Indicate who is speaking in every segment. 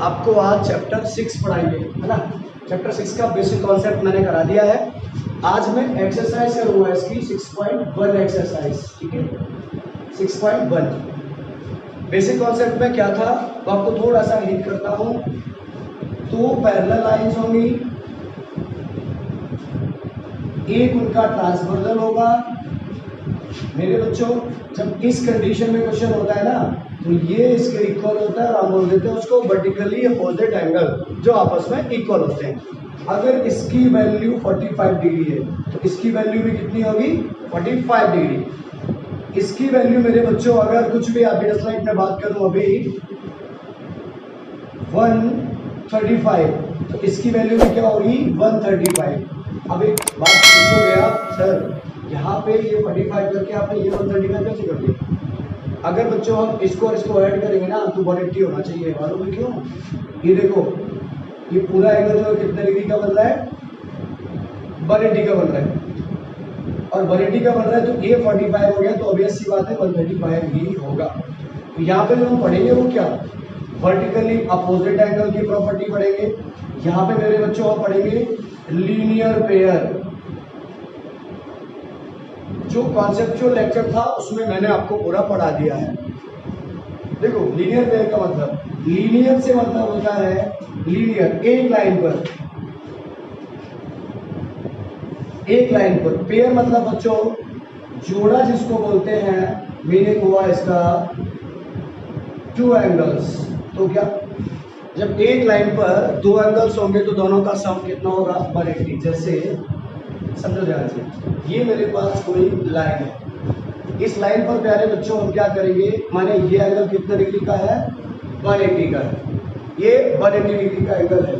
Speaker 1: आपको आज चैप्टर 6 पढ़ाएंगे, है ना। चैप्टर 6 का बेसिक कॉन्सेप्ट मैंने करा दिया है। आज मैं एक्सरसाइज करूंगा इसकी 6.1 एक्सरसाइज, ठीक है। 6.1 बेसिक कॉन्सेप्ट में क्या था वो आपको थोड़ा सा हिंट करता हूं। तो पैरेलल लाइंस होंगी, एक उनका ट्रांसवर्सल होगा। मेरे बच्चों, जब इस कंडीशन में क्वेश्चन होता है ना, तो ये इसके इक्वल होता है और हम बोल देते हैं उसको वर्टिकली अपोजिट एंगल, जो आपस में इक्वल होते हैं। अगर इसकी वैल्यू 45 डिग्री है तो इसकी वैल्यू भी कितनी होगी? 45 डिग्री। इसकी वैल्यू मेरे बच्चों, अगर कुछ भी आप स्लाइड में बात करूं अभी 135, तो इसकी वैल्यू भी क्या होगी? 135। अब एक बात पूछोगे आप, सर यहाँ पे ये 45 करके आपने ये 135 कैसे कर दिया? अगर बच्चों हम इसको और इसको ऐड करेंगे ना तो 180 होना चाहिए। मालूम है क्यों? ये देखो, ये पूरा एंगल जो है कितने डिग्री का बन रहा है? 180 का बन रहा है। और 180 का बन रहा है तो ये 45 हो गया, तो ऑब्वियस सी बात है 135 ही होगा। तो यहाँ पे जो हम पढ़ेंगे वो क्या? वर्टिकली अपोजिट एंगल की प्रॉपर्टी पढ़ेंगे। यहाँ पे मेरे बच्चों हम पढ़ेंगे लीनियर पेयर। जो कॉन्सेप्चुअल लेक्चर था उसमें मैंने आपको पूरा पढ़ा दिया है। देखो, लीनियर पेयर का मतलब, लीनियर से मतलब होता है लीनियर, एक लाइन पर, एक लाइन पर। पेयर मतलब बच्चों जोड़ा जिसको बोलते हैं, मीनिंग हुआ इसका टू एंगल्स। तो क्या, जब एक लाइन पर दो एंगल्स होंगे तो दोनों का सम कितना होगा? 180। जैसे समझो ध्यान से, ये मेरे पास कोई लाइन है। इस लाइन पर प्यारे बच्चों हम क्या करेंगे, माने ये एंगल कितने डिग्री का है? 180 का है। ये 180 डिग्री का एंगल है।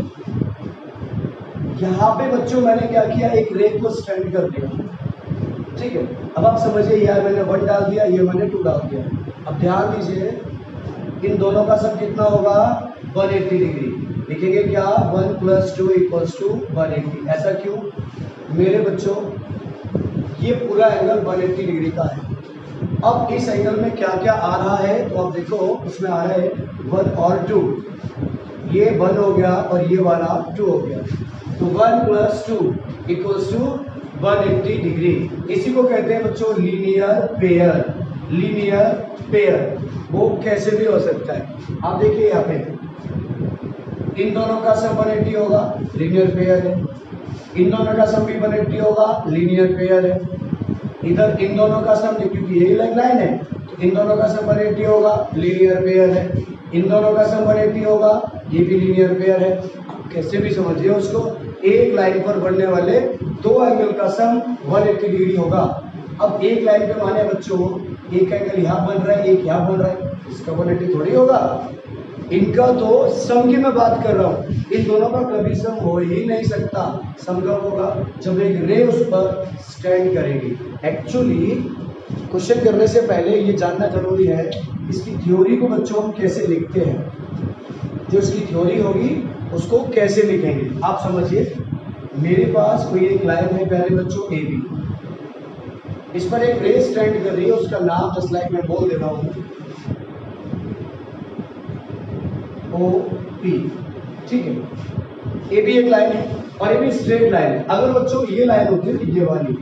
Speaker 1: यहाँ पे बच्चों मैंने क्या किया, एक रे को स्टैंड कर दिया, ठीक है। अब आप समझिए, यार मैंने 1 डाल दिया, ये मैंने 2 डाल दिया। अब ध्यान दीजिए, इन दोनों का सम कितना होगा? 180 डिग्री। लिखेंगे क्या? 1 + 2 = 180। ऐसा क्यों? मेरे बच्चों, ये पूरा एंगल 180 डिग्री का है। अब इस एंगल में क्या क्या आ रहा है तो आप देखो, उसमें आ रहा है 1 और 2। ये 1 हो गया और ये वाला 2 हो गया। तो 1 + 2 = 180 डिग्री। इसी को कहते हैं बच्चों लीनियर पेयर। लीनियर पेयर वो कैसे भी हो सकता है। आप देखिए यहाँ पे, इन दोनों का सम 180 होगा, लीनियर पेयर है। इन दोनों का सम भी 180 होगा, लीनियर पेयर है। इधर इन दोनों का सम, क्योंकि यही लाइन है, तो इन दोनों का सम 180 होगा, लीनियर पेयर है। इन दोनों का सम 180 होगा, ये भी लीनियर पेयर है। कैसे भी समझिए उसको, एक लाइन पर बनने वाले दो एंगल का सम 180 डिग्री होगा। अब एक लाइन पे माने बच्चों एक एंगल यहाँ बन रहा है, एक यहाँ बन रहा है, इसका 180 थोड़ी होगा। इनका तो सम की मैं बात कर रहा हूँ, इन दोनों का कभी सम हो ही नहीं सकता। सम कब होगा? जब एक रे उस पर स्टैंड करेगी। एक्चुअली क्वेश्चन करने से पहले ये जानना जरूरी है, इसकी थ्योरी को बच्चों हम कैसे लिखते हैं। जो इसकी थ्योरी होगी उसको कैसे लिखेंगे, आप समझिए। मेरे पास कोई एक लाइन है प्यारे बच्चों, ए बी। इस पर एक रे स्टैंड कर रही है, उसका नाम जस्ट लाइक मैं बोल दे रहा हूँ OP, ठीक है। ए भी एक लाइन है और ये भी स्ट्रेट लाइन है। अगर बच्चों ये लाइन होती है तो ये वाली,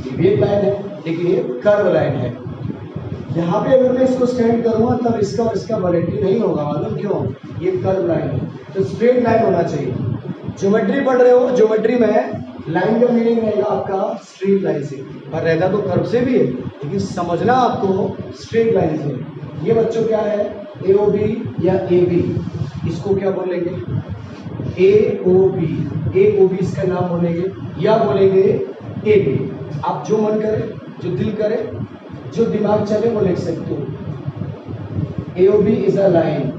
Speaker 1: ये भी एक लाइन है, लेकिन ये कर्व लाइन है। यहाँ पे अगर मैं इसको स्टैंड करूंगा तब इसका और इसका 180 नहीं होगा। मालूम क्यों? ये कर्व लाइन है, तो स्ट्रेट लाइन होना चाहिए। ज्योमेट्री पढ़ रहे हो, ज्योमेट्री में लाइन का मीनिंग रहेगा आपका स्ट्रेट लाइन से, और रहता तो कर्व से भी है, लेकिन समझना आपको स्ट्रेट लाइन से। ये बच्चों क्या है? AOB या AB, इसको क्या बोलेंगे? AOB। AOB इसका नाम बोलेंगे या बोलेंगे AB। आप जो मन करे, जो दिल करे, जो दिमाग चले वो लिख सकते हो। AOB is a line.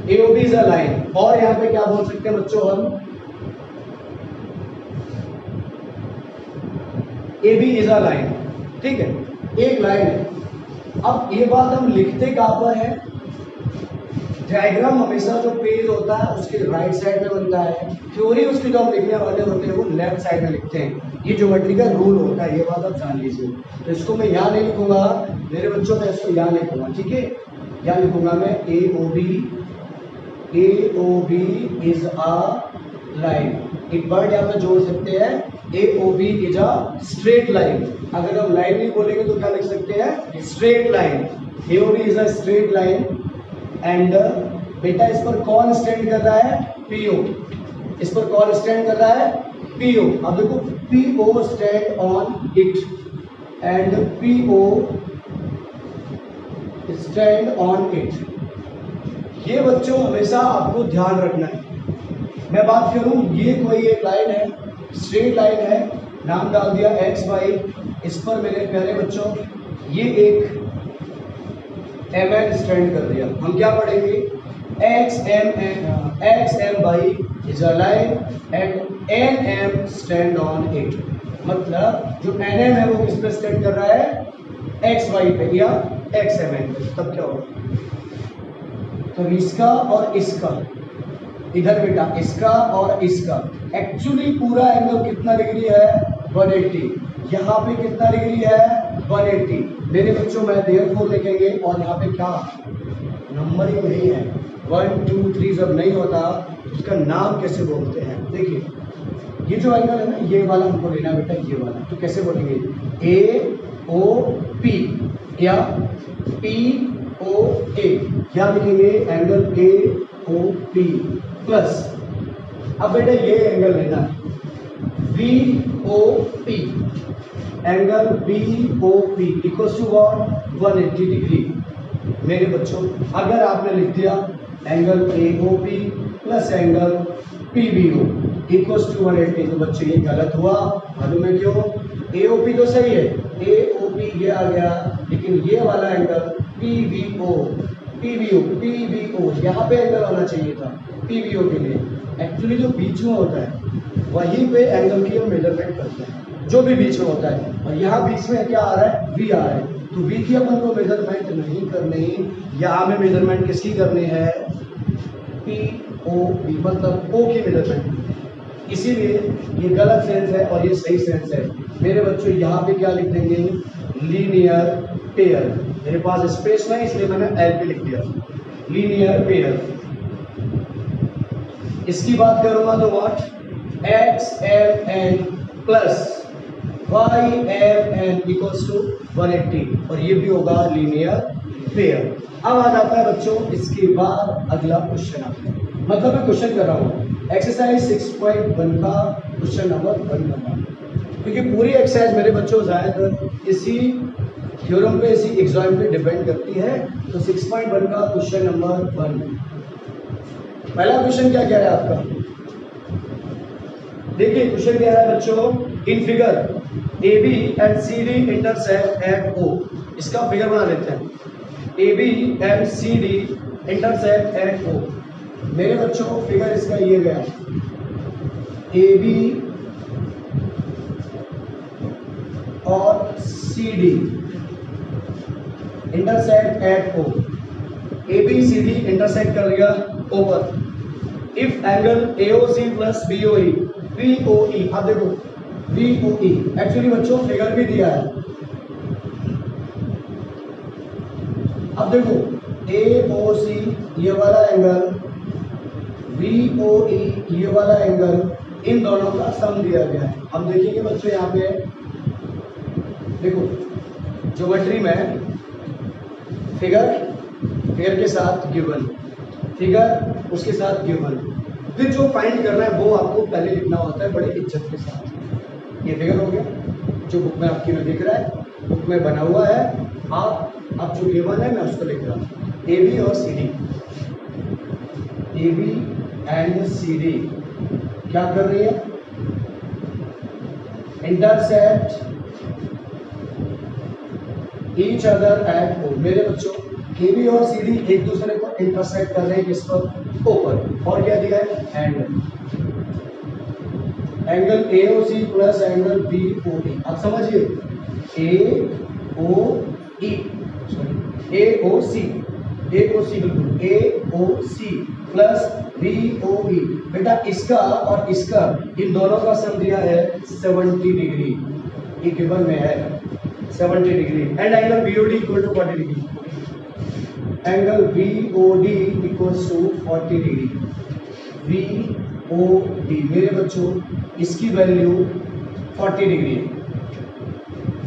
Speaker 1: AOB is a line. और यहाँ पे क्या बोल सकते हैं बच्चों हम? AB इज अ लाइन, ठीक है, एक लाइन है। अब ये बात हम लिखते कहां पर है? डायग्राम हमेशा जो पेज होता है उसके राइट साइड में बनता है। थ्योरी उसकी जो हम लिखने वाले होते हैं वो लेफ्ट साइड में लिखते हैं। ये ज्योमेट्री का रूल होता है, ये बात आप जान लीजिए। तो इसको मैं यहाँ नहीं लिखूंगा मेरे बच्चों, मैं इसको यहाँ लिखूंगा, ठीक है। यहाँ लिखूंगा मैं AOB AOB is a line. एक वर्ड यहाँ पे जोड़ सकते हैं, AOB is a straight line. अगर हम लाइन नहीं बोलेंगे तो क्या लिख सकते हैं, straight line. AOB is a straight line and बेटा इस पर कौन स्टैंड कर रहा है, PO। इस पर कौन स्टैंड कर रहा है, PO। अब देखो PO stand on it and PO stand on it. ये बच्चों हमेशा आपको ध्यान रखना है। मैं बात करूं, ये कोई एक लाइन है, स्ट्रेट लाइन है, नाम डाल दिया एक्स वाई। इस पर मेरे प्यारे बच्चों ये एक MN स्टैंड कर दिया। हम क्या पढ़ेंगे, X M Y is a line and NM stand on it. मतलब जो NM है वो किस पे स्टैंड कर रहा है, एक्स वाई पे या XMN पे। तब क्या होगा, तो इसका और इसका, इधर बेटा इसका और इसका एक्चुअली पूरा एंगल कितना डिग्री है, 180। यहाँ पे कितना डिग्री है, 180। मेरे बच्चों में देयरफॉर लिखेंगे और यहाँ पे क्या नंबरिंग नहीं है, 1 2 3 जब नहीं होता उसका नाम कैसे बोलते हैं। देखिए ये जो एंगल है ना, ये वाला हमको लेना बेटा, ये वाला। तो कैसे बोलेंगे, AOP या POA, क्या लिखेंगे, एंगल AOP प्लस, अब बेटा ये एंगल लेना है VOP, angle BOP equals to what, 180 degree. मेरे बच्चों अगर आपने लिख दिया angle AOP plus angle PBO equals to 180, तो बच्चों ये गलत हुआ। मालूम है क्यों, AOP तो सही है, AOP ये आ गया, लेकिन ये वाला एंगल PBO यहाँ पे एंगल होना चाहिए था PBO के लिए। एक्चुअली जो बीच में होता है वहीं पे एंगल की हम मेजरमेंट करते हैं, जो भी बीच में होता है। और यहाँ बीच में क्या आ रहा है, V आ रहा है, तो V की अपन को मेजरमेंट नहीं करनी, यहाँ में मेजरमेंट किसकी करनी है, POV, मतलब O की मेजरमेंट। इसीलिए ये गलत सेंस है और ये सही सेंस है। मेरे बच्चों यहाँ पे क्या लिख देंगे, लीनियर पेयर। मेरे पास स्पेस में इसलिए मैंने LP लिख दिया, लीनियर पेयर। इसकी बात करूंगा तो what, XMN plus YMN equals to 180, और ये भी होगा लीनियर पेयर। अब आ जाता है बच्चों इसके बाद अगला क्वेश्चन आता है, मतलब मैं क्वेश्चन कर रहा हूँ एक्सरसाइज 6.1 का क्वेश्चन नंबर 1 नंबर, क्योंकि पूरी एक्सरसाइज मेरे बच्चों ज्यादातर इसी थ्योरम पे, इसी एग्जाम पे डिपेंड करती है। तो 6.1 का क्वेश्चन नंबर 1, पहला क्वेश्चन क्या कह रहा है आपका, देखिए क्वेश्चन कह रहा है बच्चों, in figure AB and CD intersect at O। इसका फिगर बना लेते हैं, AB and CD intersect at O। मेरे बच्चों फिगर इसका ये गया, AB और CD intersect at O। AB CD intersect कर लिया O पर। If angle AOC plus BOE, VOE, अब देखो VOE एक्चुअली बच्चों फिगर भी दिया है। अब देखो AOC ये वाला एंगल, VOE ये वाला एंगल, इन दोनों का सम दिया गया है। हम देखेंगे बच्चों यहाँ पे देखो ज्योमेट्री में फिगर के साथ गिवन, फिगर उसके साथ गिवन, फिर जो फाइंड करना है वो आपको पहले लिखना होता है बड़े इज्जत के साथ। ये फिगर हो गया जो बुक में आपकी में दिख रहा है, बुक में बना हुआ है। आप अब जो गिवन है मैं उसको लिख रहा हूँ, AB और CD, AB एंड CD क्या कर रही है, intersect each other at O। मेरे बच्चों AB और CD एक दूसरे को इंटरसेक्ट कर रहे हैं किस पर, O पर। और क्या दिया है, angle AOC plus angle BOE। अब समझिए AOC बिल्कुल AOC प्लस BOE। बेटा इसका और इसका इन दोनों का सम दिया है 70 डिग्री, ये गिवन में है 70 degree. And angle BOD equal to 40 degree. Angle VOD equals to 40 degree. VOD मेरे बच्चों इसकी वैल्यू 40 डिग्री है।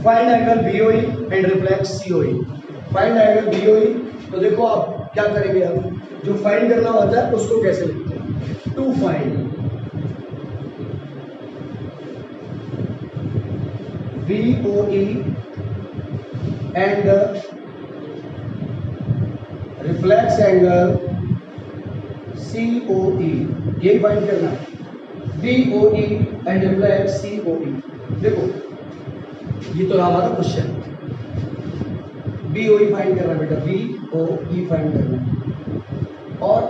Speaker 1: Find angle BOE and reflex COE। Find angle BOE, तो देखो आप क्या करेंगे, हम जो फाइंड करना होता है उसको कैसे लिखते हैं, to find BOE and reflex angle COE, यही फाइंड करना है, BOE एंड रिफ्लेक्स COE। देखो ये तो रहा हमारा क्वेश्चन, BOE फाइंड करना है बेटा, BOE फाइंड करना है और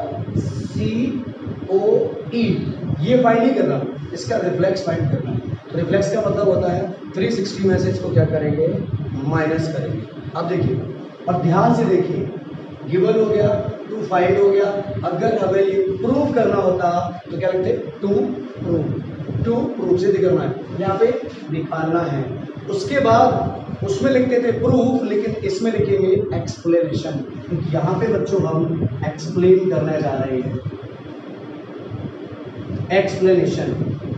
Speaker 1: COE ये फाइंड नहीं करना, इसका रिफ्लेक्स फाइंड करना है। तो रिफ्लेक्स का मतलब होता है 360 में से इसको क्या करेंगे, माइनस करेंगे। अब देखिए और ध्यान से देखिए, गिवन हो गया, टू फाइंड हो गया। अगर हमें ये प्रूव करना होता तो क्या लिखते, टू प्रूव से दिखाना है, यहाँ पे दिखाना है। उसके बाद उसमें लिखते थे प्रूफ, लेकिन इसमें लिखेंगे एक्सप्लेनेशन, क्योंकि यहाँ पे बच्चों हम एक्सप्लेन करने जा रहे हैं। एक्सप्लेनेशन,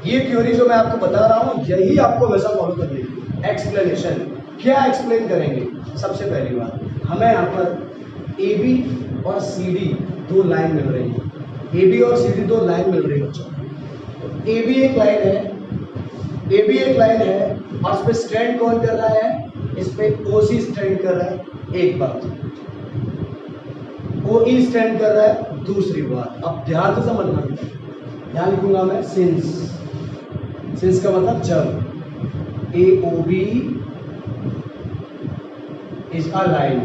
Speaker 1: ये थ्योरी जो मैं आपको बता रहा हूँ यही आपको हमेशा फॉलो करनी है। एक्सप्लेनेशन क्या एक्सप्लेन करेंगे, सबसे पहली बात हमें यहाँ पर AB और CD दो लाइन मिल रही है। AB और CD दो लाइन मिल रही है बच्चों। AB एक लाइन है, AB एक लाइन है और इस पे स्टैंड कौन कर रहा है, इस पे OC स्टैंड कर रहा है, एक बात। OE स्टैंड कर रहा है, दूसरी बात। अब ध्यान से समझना, यहां लिखूंगा मैं सिंस का मतलब जब AOB इज अ लाइन।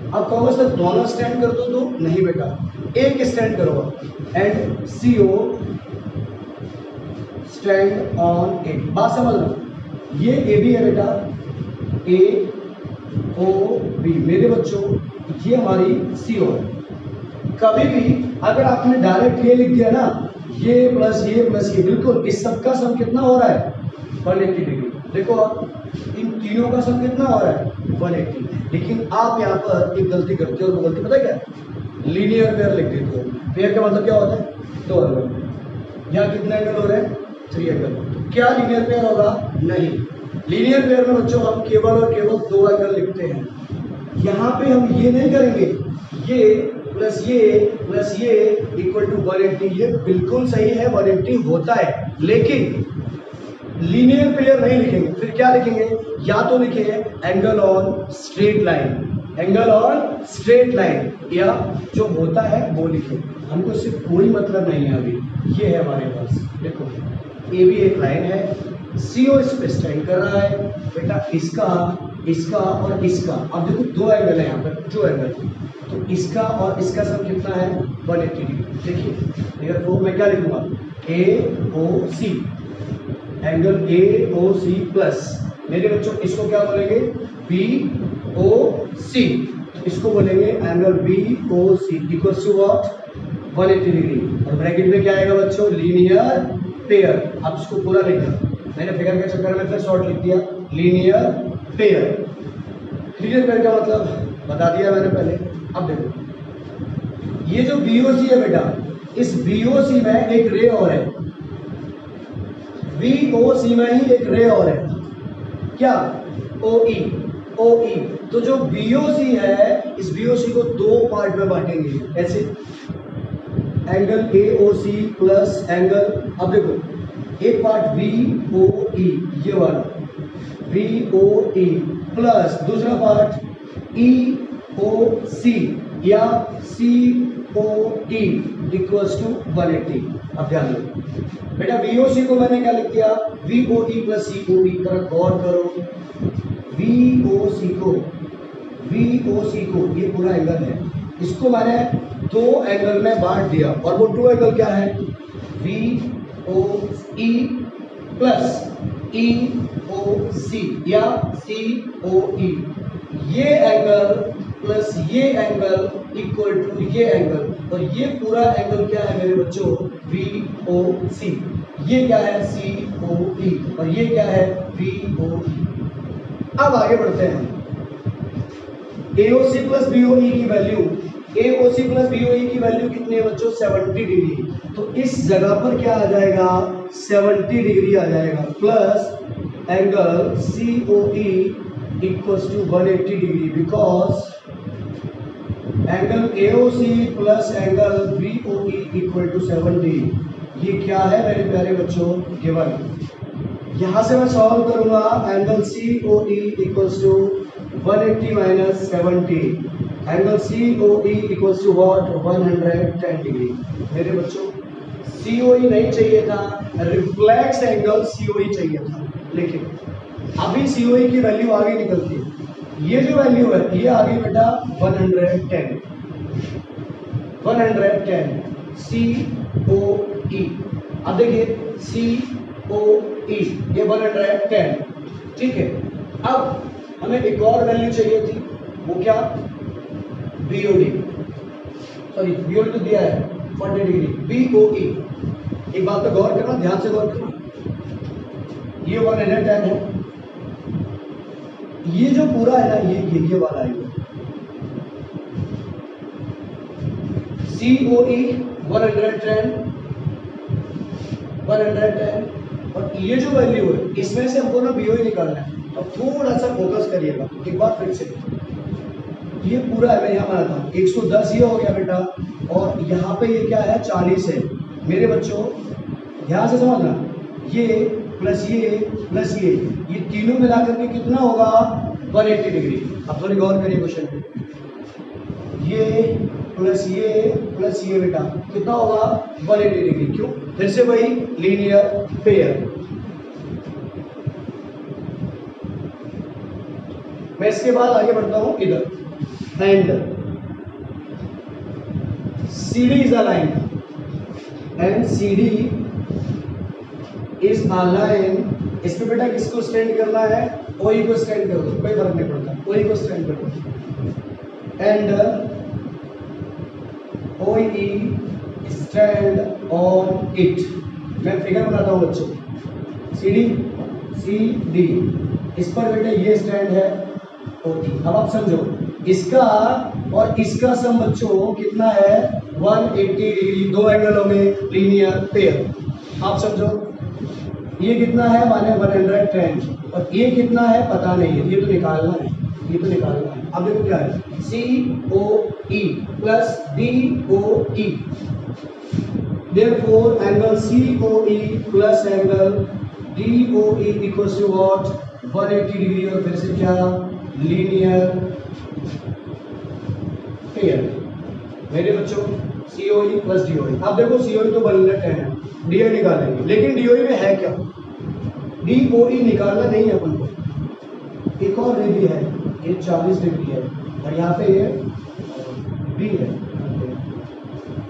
Speaker 1: अब कहोगे सर दोनों स्टैंड कर दो, तो नहीं बेटा, एक स्टैंड करो and CO stand on it. बात समझ लो, ये AB है बेटा, AOB मेरे बच्चों, ये हमारी CO है। कभी भी अगर आपने डायरेक्ट ये लिख दिया ना, ये प्लस ये, बिल्कुल इस सब का सम कितना हो रहा है, 180 डिग्री। देखो आप इन तीनों का सम कितना हो रहा है, 180। लेकिन आप यहाँ पर एक गलती करते हो, और वो गलती पता क्या है, लीनियर पेयर लिख देते हो। पेयर का मतलब क्या होता है, दो एंगल। यहाँ कितने एंगल हो रहे हैं, 3 एंगल। तो क्या लीनियर पेयर होगा, नहीं। लीनियर पेयर में बच्चों हम केवल और केवल 2 एंगल लिखते हैं। यहाँ पे हम ये नहीं करेंगे, ये प्लस ये इक्वल टू 180। ये बिल्कुल सही है, 180 होता है, लेकिन लीनियर पेयर नहीं लिखेंगे। फिर क्या लिखेंगे, या तो लिखेंगे angle on straight line, angle on straight line, या जो होता है वो लिखें। हमको इससे कोई मतलब नहीं है अभी। ये है हमारे पास, देखो AB एक लाइन है, CO इस पे स्टैंड कर रहा है बेटा, इसका और इसका। अब देखो दो एंगल है यहाँ पर, जो एंगल, तो इसका और इसका सम कितना है, 180 डिग्री। देखिए तो मैं क्या लिखूंगा, AOC, एंगल AOC प्लस मेरे बच्चों इसको क्या बोलेंगे, BOC, इसको बोलेंगे angle BOC equals to what, 180 degree. और ब्रैकेट में क्या आएगा बच्चों, लीनियर पेयर। अब इसको पूरा लिखना, मैंने फिगर के चक्कर में फिर शॉर्ट लिख दिया, लीनियर पेयर। लीनियर पेयर का मतलब बता दिया मैंने पहले। अब देखो ये जो BOC है बेटा, इस BOC में एक रे और है, BOC में ही एक रे और है, क्या, OE। तो जो BOC है, इस BOC को दो पार्ट में बांटेंगे ऐसे, एंगल AOC प्लस एंगल, अब देखो एक पार्ट BOE, ये वाला BOE प्लस दूसरा पार्ट EOC या COE इक्वल्स टू 180। अब ध्यान दो बेटा, BOC को मैंने क्या लिख दिया, VOE प्लस COE। पर गौर करो, VOC को ये पूरा एंगल है, इसको मैंने दो एंगल में बांट दिया, और वो दो एंगल क्या है, VOE प्लस EOC या COE। ये एंगल प्लस ये एंगल इक्वल टू ये एंगल, और ये पूरा एंगल क्या है मेरे बच्चों, VOC। ये क्या है, COE, और ये क्या है, VOE। अब आगे बढ़ते हैं। AOC प्लस BOE की वैल्यू, AOC प्लस BOE की वैल्यू कितनी है बच्चों? 70 डिग्री। तो इस जगह पर क्या आ जाएगा? 70 डिग्री आ जाएगा, plus angle COE equals to 180 degree, because angle AOC plus angle BOE equal to 70। ये क्या है मेरे प्यारे बच्चों? गिवन। यहां से मैं सॉल्व करूंगा, angle COE equals to 180 minus 70, angle COE equals to what? 110 degree. मेरे बच्चों COE नहीं चाहिए था, रिफ्लेक्स एंगल COE चाहिए था, लेकिन अभी COE की वैल्यू आगे निकलती है। ये जो वैल्यू है ये आ गई बेटा 110 COE। अब देखिए COE ये 110, ठीक है। अब हमें एक और वैल्यू चाहिए थी, वो क्या? BOD, सॉरी BOD तो दिया है 40 डिग्री। BOE, एक बात पे गौर करना, ध्यान से गौर करना, ये 110 है, ये जो पूरा है ना ये वाला है, COE 110 और ये जो वैल्यू है इसमें से हमको ना BOE निकालना है। अब थोड़ा सा फोकस करिएगा एक बार फिर से, ये पूरा है, मैं यहाँ बनाता हूँ 110 ये हो गया बेटा, और यहाँ पे ये क्या है? 40 है। मेरे बच्चों ध्यान से समझना, ये प्लस ये तीनों मिला करके कितना होगा? 180 डिग्री। अब थोड़ी गौर करिए क्वेश्चन पे, ये प्लस ये बेटा कितना होगा? 180 डिग्री। क्यों? फिर से वही लीनियर पेयर। मैं इसके बाद आगे बढ़ता हूं इधर, and CD is align, and CD is align. इस पे बेटा किसको स्टैंड करना है? OE को स्टैंड कर दो, कोई फर्क नहीं पड़ता, OE को स्टैंड कर दो, and OE stand on it. मैं फिगर बनाता हूँ बच्चों, CD इस पर बेटे ये स्टैंड है OE। अब आप समझो, इसका और इसका सम बच्चों कितना है? 180 डिग्री। दो एंगल होंगे लीनियर पेयर। आप समझो ये कितना है? माने 110, और ये कितना है पता नहीं है, ये तो निकालना है, अब देखो क्या है? COE plus BOE, therefore angle COE plus angle DOE equals to what? 180 degree, और फिर से क्या? Linear pair. मेरे बच्चों COE प्लस DOE। अब देखो COE तो 110 है, DOE निकालेंगे, लेकिन DOE में है क्या? DOE निकालना नहीं है अपन को। एक और रे भी है, ये 40 डिग्री है, और यहाँ पे ये B है।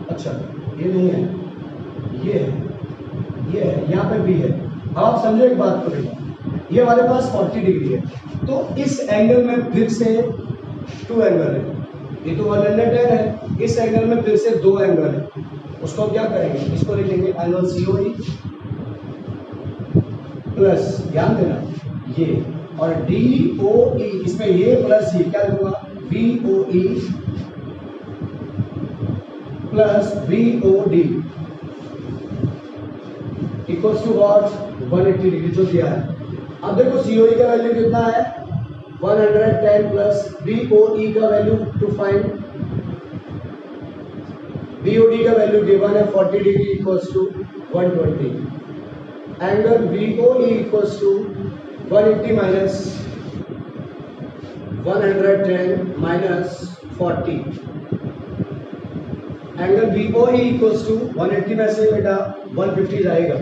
Speaker 1: अच्छा ये नहीं है, ये है, यहाँ पे B है। अब आप समझो एक बात को बेटा, ये हमारे पास 40 डिग्री है, तो इस एंगल में फिर से 2 एंगल है, ये तो 110 है, इस एंगल में फिर से 2 एंगल है। उसको क्या करेंगे? इसको लिखेंगे एंगल COE प्लस, ध्यान देना, ये, और DOE, इसमें ये प्लस ये क्या लिखूंगा? BOE plus BOD equals to what? 180 degree जो दिया है। अब देखो COE का वैल्यू कितना है? 110 प्लस BOE का वैल्यू टू फाइंड, BOD का वैल्यू गिवन है 40 degree equals to 120, angle BOE equals to 180 minus 110 minus 40, angle BOE equals to 180 में से बेटा 150 जाएगा,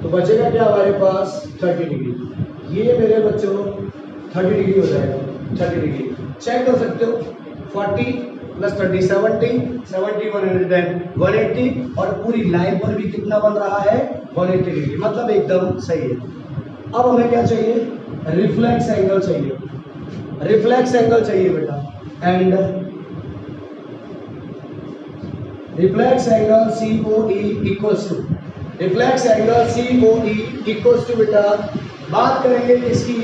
Speaker 1: तो बचेगा क्या हमारे पास? 30 डिग्री। ये मेरे बच्चों 30 डिग्री हो जाएगा, 30 डिग्री चेक कर सकते हो। 40 प्लस 30 70, 110 180, और पूरी लाइन पर भी कितना बन रहा है? 180 डिग्री, मतलब एकदम सही है। अब हमें क्या चाहिए? रिफ्लेक्स एंगल चाहिए, रिफ्लेक्स एंगल चाहिए बेटा, and reflex angle COE equals to, reflex angle COE equals to बेटा बात करेंगे इसकी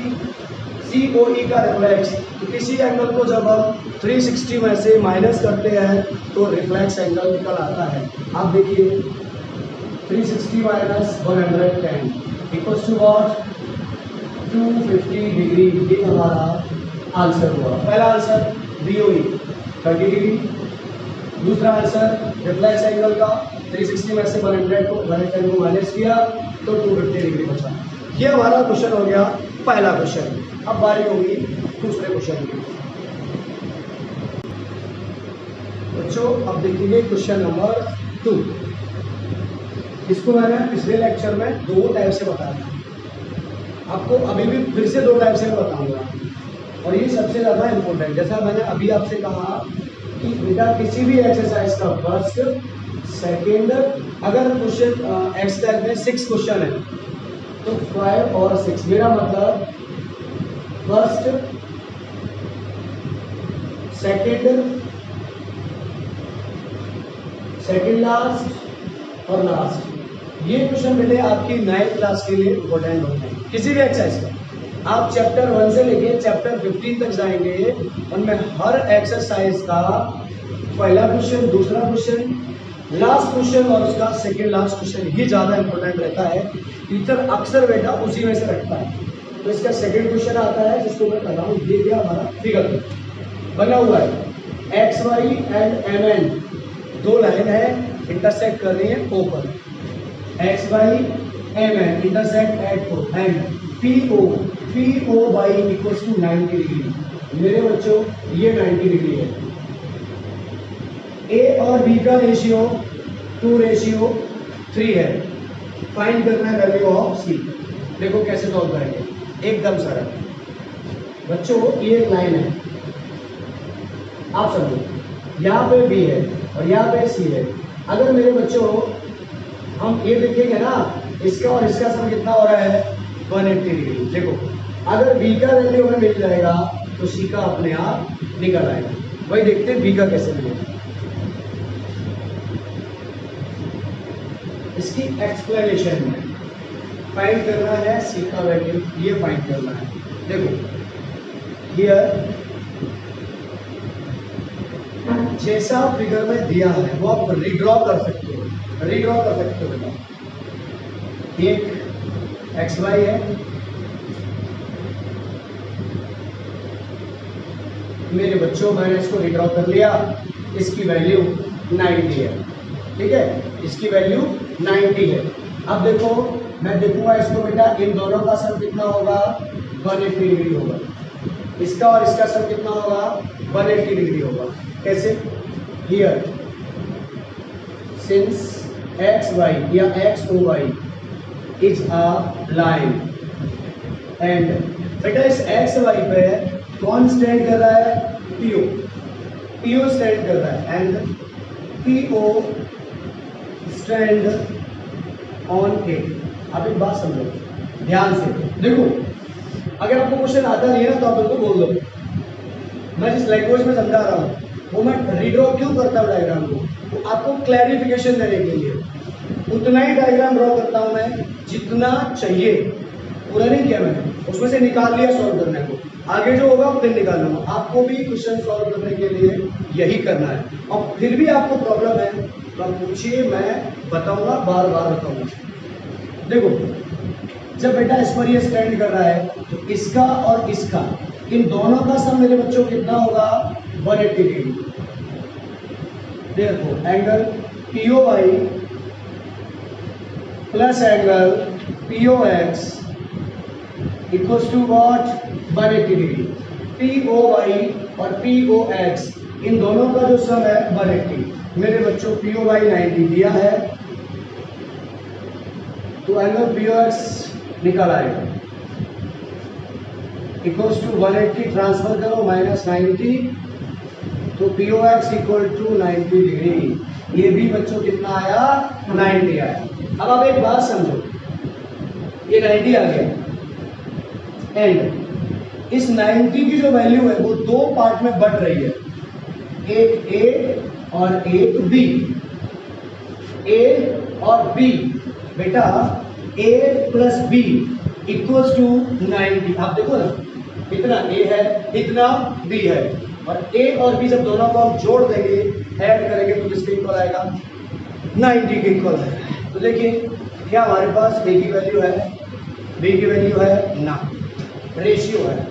Speaker 1: COE का रिफ्लेक्स। तो किसी एंगल को जब हम 360 में से माइनस करते हैं तो रिफ्लेक्स एंगल निकल आता है। आप देखिए 360 minus 110 equals to what 250 degree. ये हमारा आंसर हुआ। पहला आंसर BOE 30 डिग्री, दूसरा आंसर रिफ्लेक्स एंगल का 360 में से 110 को माइनस किया तो 250 डिग्री बचा। ये हमारा क्वेश्चन हो गया पहला क्वेश्चन। अब बारी होगी दूसरे क्वेश्चन की। बच्चों अब देखिए क्वेश्चन नंबर 2। इसको मैंने पिछले लेक्चर में 2 टाइप से बताया था, आपको अभी भी फिर से 2 टाइप से बताऊंगा और ये सबसे ज़्यादा इम्पोर्टेंट। जैसा मैंने अभी आपसे कहा कि बेटा किसी भी एक्सरसाइज का फर्स्ट सेकेंड, अगर क्वेश्चन एक्स टाइप में 6 क्वेश्चन है तो 5 और 6, मेरा मतलब फर्स्ट सेकेंड लास्ट और लास्ट। ये क्वेश्चन बेटे आपकी 9th क्लास के लिए इम्पोर्टेंट होते हैं। किसी भी एक्सरसाइज का आप चैप्टर 1 से लेके चैप्टर 15 तक जाएंगे, उनमें हर एक्सरसाइज का पहला क्वेश्चन, दूसरा क्वेश्चन, लास्ट क्वेश्चन और उसका सेकेंड लास्ट क्वेश्चन ही ज़्यादा इंपॉर्टेंट रहता है। टीचर अक्सर बेटा उसी में से रखता है। तो इसका सेकेंड क्वेश्चन आता है जिसको मैं कर रहा हूँ, ये क्या हमारा फिगर बना हुआ है, XY एंड MN 2 लाइन है, इंटरसेक्ट कर रही है O पर। XY MN intersect at O and POY equals to 90 degree. मेरे बच्चों ये 90 डिग्री है। A और B का रेशियो 2:3 है। फाइंड करना है वैल्यू ऑफ C। देखो कैसे सॉल्व करेंगे, एकदम सरल। बच्चों ये एक लाइन है, आप समझो, यहाँ पे B है और यहाँ पे C है। अगर मेरे बच्चों हम ये देखेंगे ना, इसका और इसका सम कितना हो रहा है 180 डिग्री। देखो अगर B का वैल्यू हमें मिल जाएगा तो C का अपने आप निकल आएगा। वही देखते हैं B का कैसे मिलेगा। इसकी एक्सप्लेनेशन में फाइंड करना है C का वैल्यू, ये फाइंड करना है। देखो हियर जैसा फिगर में दिया है वो आप रीड्रॉ कर सकते हो, बेटा। एक XY है, मेरे बच्चों मैंने इसको रीड्रॉ कर लिया, इसकी वैल्यू 90 है, ठीक है, इसकी वैल्यू 90 है। अब देखो मैं देखूंगा इसको बेटा, इन दोनों का सम कितना होगा 180 डिग्री होगा, इसका और इसका सम कितना होगा 180 डिग्री होगा। कैसे? हियर सिंस XY या XOY is a line and बेटा इस XY पे कौन स्टैंड कर रहा है? PO स्टैंड कर रहा है and PO stand on it. आप एक बात समझो ध्यान से, देखो अगर आपको क्वेश्चन आता नहीं है ना तो आप उसको बोल दो। मैं जिस लैंग्वेज में समझा रहा हूँ वो मैं रीड्रॉ क्यों करता हूँ डायग्राम को, तो आपको क्लैरिफिकेशन देने के लिए। उतना ही डायग्राम ड्रॉ करता हूँ मैं जितना चाहिए, पूरा नहीं किया मैंने, उसमें से निकाल लिया सॉल्व करने को, आगे जो होगा फिर निकालूंगा। आपको भी क्वेश्चन सॉल्व करने के लिए यही करना है। और फिर भी आपको प्रॉब्लम है तो आप पूछिए, मैं बताऊंगा, बार बार बताऊंगा। देखो जब बेटा इस पर ये स्टैंड कर रहा है तो इसका और इसका, इन दोनों का सम मेरे बच्चों कितना होगा 180 डिग्री। देखो angle POY plus angle POX equals to what 180 degree. POY और POX इन दोनों का जो सम है 180। मेरे बच्चों POY 90 दिया है तो एंगल POX निकल आएगा इक्वल्स टू 180, ट्रांसफर करो -90 तो POX इक्वल टू 90 डिग्री। ये भी बच्चों कितना आया 90 आया। अब आप एक बात समझो, ये 90 आ गया एंड इस 90 की जो वैल्यू है वो 2 पार्ट में बट रही है, एक A और एक B। A और B बेटा A plus B equals to 90। आप देखो ना, इतना ए है, इतना बी है, और ए और बी जब दोनों को हम जोड़ देंगे, ऐड करेंगे, तो किसके इक्वल आएगा? 90 के इक्वल है। तो देखिए क्या हमारे पास ए की वैल्यू है, बी की वैल्यू है ना, रेशियो है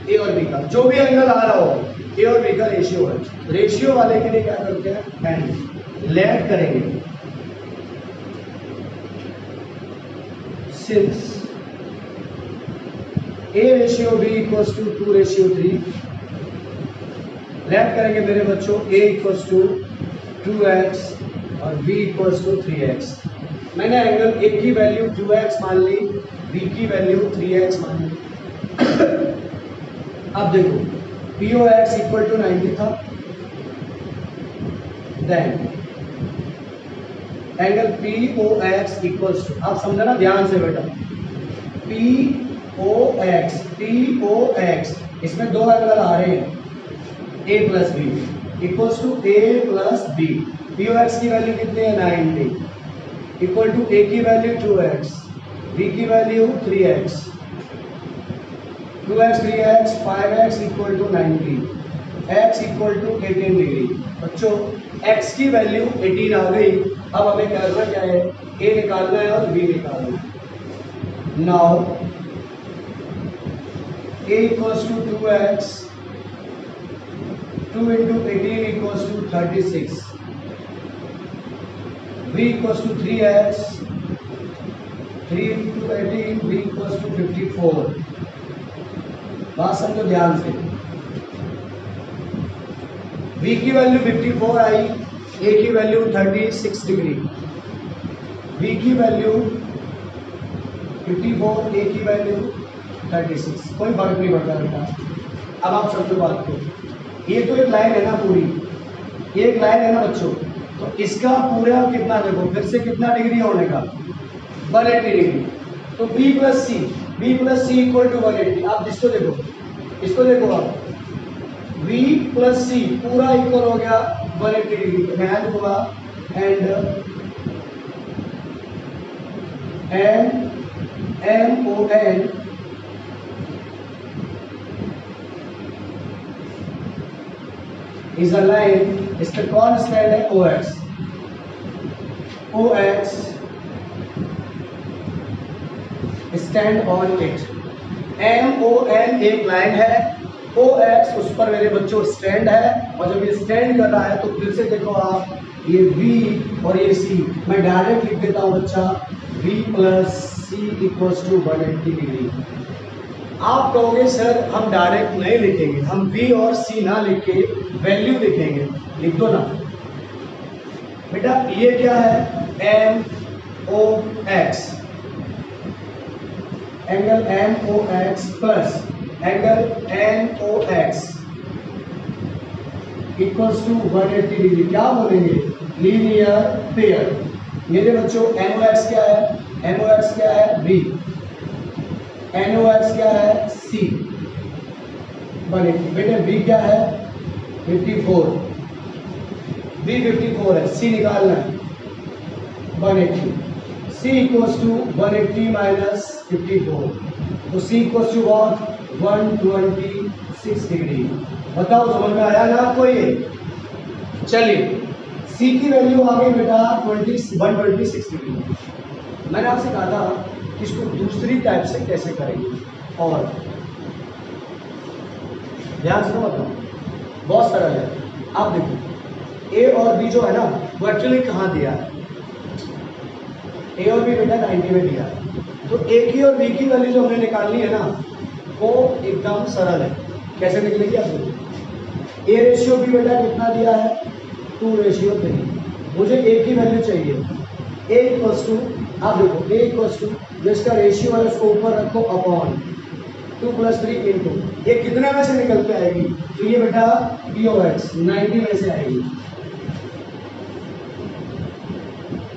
Speaker 1: ए और बी का, जो भी एंगल आ रहा हो ए और बी का रेशियो है। रेशियो वाले के लिए क्या करते हैं? एंड लेट करेंगे। Since A ratio B equals to 2 ratio 3, let करेंगे मेरे बच्चों ए इक्वल्स टू 2x और b इक्वल्स टू 3x। मैंने एंगल ए की वैल्यू 2x मान ली, b की वैल्यू 3x मान ली। अब देखो POX इक्वल टू 90 था, then angle POX equals to, आप समझना ध्यान से बेटा, POX इसमें दो एंगल आ रहे हैं, A plus B equals to A plus B. POX की वैल्यू कितनी है? 90 इक्वल टू A की वैल्यू 2x, B की value 3x, 2x 3x 5x equal to 90, x equal to 18 degree. बच्चों x की वैल्यू 18 आ गई। अब हमें करना क्या है? A निकालना है और B निकालना है। Now A equals to 2x, 2 into 18 equals to 36, b equals to 3x, 3 into 18 b equals to 54। बात समझो ध्यान से, b की वैल्यू 54 आई, a की वैल्यू 36 डिग्री, b की वैल्यू 54, a की वैल्यू 36, कोई फर्क नहीं पड़ता बेटा। अब आप समझो बात को, ये तो एक लाइन है ना पूरी, ये एक लाइन है ना बच्चों, तो इसका पूरा कितना देखो, फिर से कितना डिग्री होने का? 180 डिग्री। तो B plus C equal to 180। आप इसको देखो, इसको देखो आप, B प्लस सी पूरा इक्वल हो गया 180 डिग्री। मैच हुआ and MON is a line, इसका कौन स्टैंड है? OX stand on it. MON एक लाइन है, OX उस पर मेरे बच्चों स्टैंड है, और जब ये स्टैंड कर रहा है तो फिर से देखो आप, ये V और ये C, मैं डायरेक्ट लिख देता हूँ बच्चा, V plus C equals to 180 degree. आप कहोगे सर हम डायरेक्ट नहीं लिखेंगे, हम V और C ना लिख के वैल्यू लिखेंगे। लिख दो ना बेटा, ये क्या है? MOX, angle MOX plus angle NOX equals to 180 degree. क्या बोलेंगे? Linear pair. मेरे बच्चों MOX क्या है? MOX क्या है? B। NOX क्या है? C। बने बेटे B क्या है? 54, B 54 है, C निकालना है 180। C इक्वल्स टू 180 माइनस 54, तो C equals to what? 126 degree. बताओ समझ में आया ना आपको ये? चलिए C की वैल्यू आ गई बेटा 126 डिग्री। मैंने आपसे कहा था कि इसको दूसरी टाइप से कैसे करेंगे, और ध्यान से बताओ, बहुत सरल है। आप देखो A और B जो है ना, वो एक्चुअली कहाँ दिया है? A और B बेटा 90 में दिया है। तो A की और B की वैल्यू जो हमने निकालनी है ना, वो एकदम सरल है। कैसे निकलेगी आप देखो, A रेशियो B बेटा कितना दिया है? 2 रेशियो 3। मुझे A की वैल्यू चाहिए, A इक्वल्स टू, आप देखो A इक्वल्स टू, जो इसका रेशियो है उसको ऊपर रखो अपॉन 2 प्लस 3 इंटू, ये कितने में से निकल के आएगी? तो ये बेटा POX 90 में से आएगी।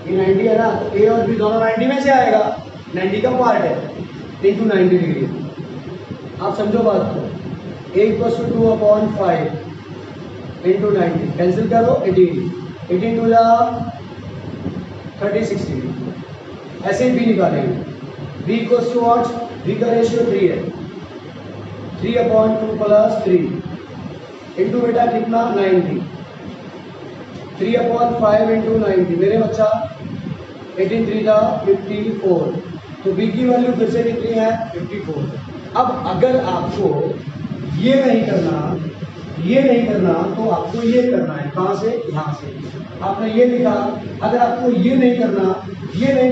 Speaker 1: ये 90 है ना, तो A और B दोनों 90 में से आएगा, 90 का पार्ट है, इंटू 90 डिग्री। आप समझो बात को, A equals to 2 upon 5 into 90, cancel करो 18 टू जा 36 डिग्री। ऐसे ही B निकालेंगे, B equals to what? v का रेशियो 3 है, 3/2 प्लस 3 इंटू बेटा कितना 90, 3/5 इंटू 90 मेरे बच्चा 18 3 का 54। तो v की वैल्यू फिर से कितनी है 54। अब अगर आपको ये नहीं करना तो आपको ये करना है, कहाँ से, यहाँ से आपने ये लिखा। अगर आपको ये नहीं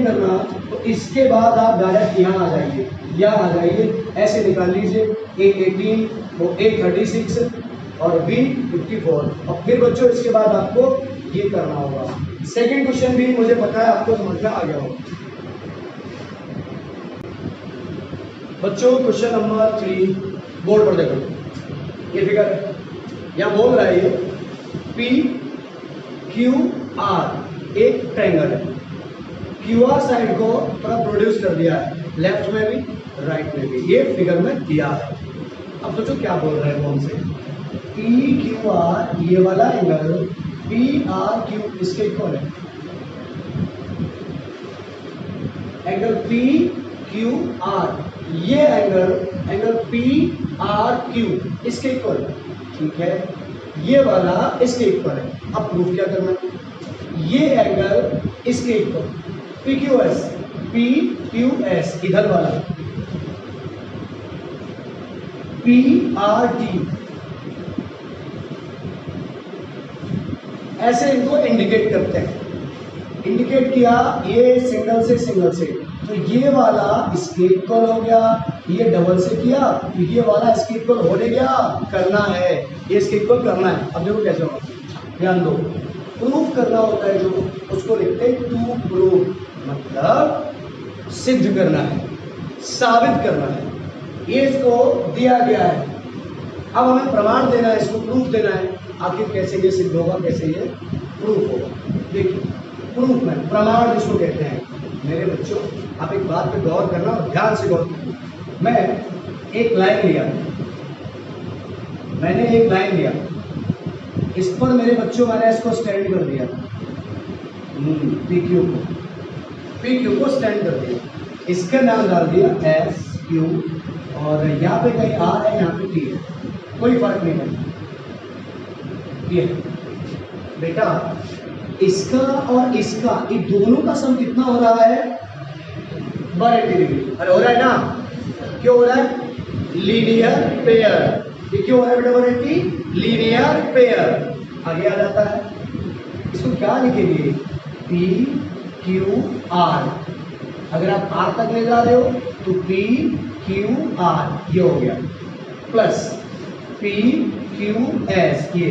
Speaker 1: करना तो इसके बाद आप डायरेक्ट यहाँ आ जाइए, ऐसे निकाल लीजिए, a 18 वो a 36 और b 54। और फिर बच्चों इसके बाद आपको ये करना होगा। सेकंड क्वेश्चन भी मुझे पता है आपको समझ में आ गया होगा। बच्चों क्वेश्चन नंबर 3 बोर्ड पर देखो, ये फिगर है, यहाँ बोल रहा है ये पी क्यू आर एक ट्रायंगल है, क्यू आर साइड को थोड़ा प्रोड्यूस कर दिया है, लेफ्ट में भी राइट में भी, ये फिगर में दिया है। अब सोचो क्या बोल रहे हैं वो हमसे, पी क्यू आर ये वाला एंगल पी आर क्यू इसके इक्वल है, एंगल पी क्यू आर ये एंगल पी आर क्यू इसके इक्वल है, ठीक है, ये वाला इसके इक्वल है। अब प्रूफ क्या करना है, ये एंगल इसके इक्वल पी क्यू एस इधर वाला पी आर टी, ऐसे इनको इंडिकेट करते हैं। इंडिकेट किया ये सिंगल से तो ये वाला इसके इक्वल हो गया, ये डबल से किया तो ये वाला इसके इक्वल होने गया, करना है ये इसके इक्वल करना है। अब देखो कैसे होगा, ध्यान दो, प्रूफ करना होता है जो उसको लिखते हैं टू प्रूफ, मतलब सिद्ध करना है, साबित करना है। ये इसको दिया गया है, अब हमें प्रमाण देना है, इसको प्रूफ देना है, आखिर कैसे ये सिद्ध होगा, कैसे ये प्रूफ होगा। देखिए प्रूफ में प्रमाण जिसको कहते हैं। मेरे बच्चों आप एक बात पे गौर करना और ध्यान से गौर करना। मैंने एक लाइन लिया, इस पर मेरे बच्चों मैंने इसको स्टैंड कर दिया, पी क्यू को स्टैंड कर दिया, इसका नाम डाल दिया एस क्यू, और यहाँ पे कहीं आर है, यहाँ पे टी है, कोई फर्क नहीं पड़ता। ये बेटा इसका और इसका ये दोनों का सम कितना हो रहा है 180 डिग्री। अरे हो रहा है ना, क्यों हो रहा है, लीनियर पेयर। ये क्यों हो रहा है बेटा 180, लीनियर पेयर। आगे आ जाता है, इसको क्या लिखेंगे, पी क्यू आर। अगर आप आर तक ले जा रहे हो तो पी क्यू आर ये हो गया, प्लस पी क्यू एस ये,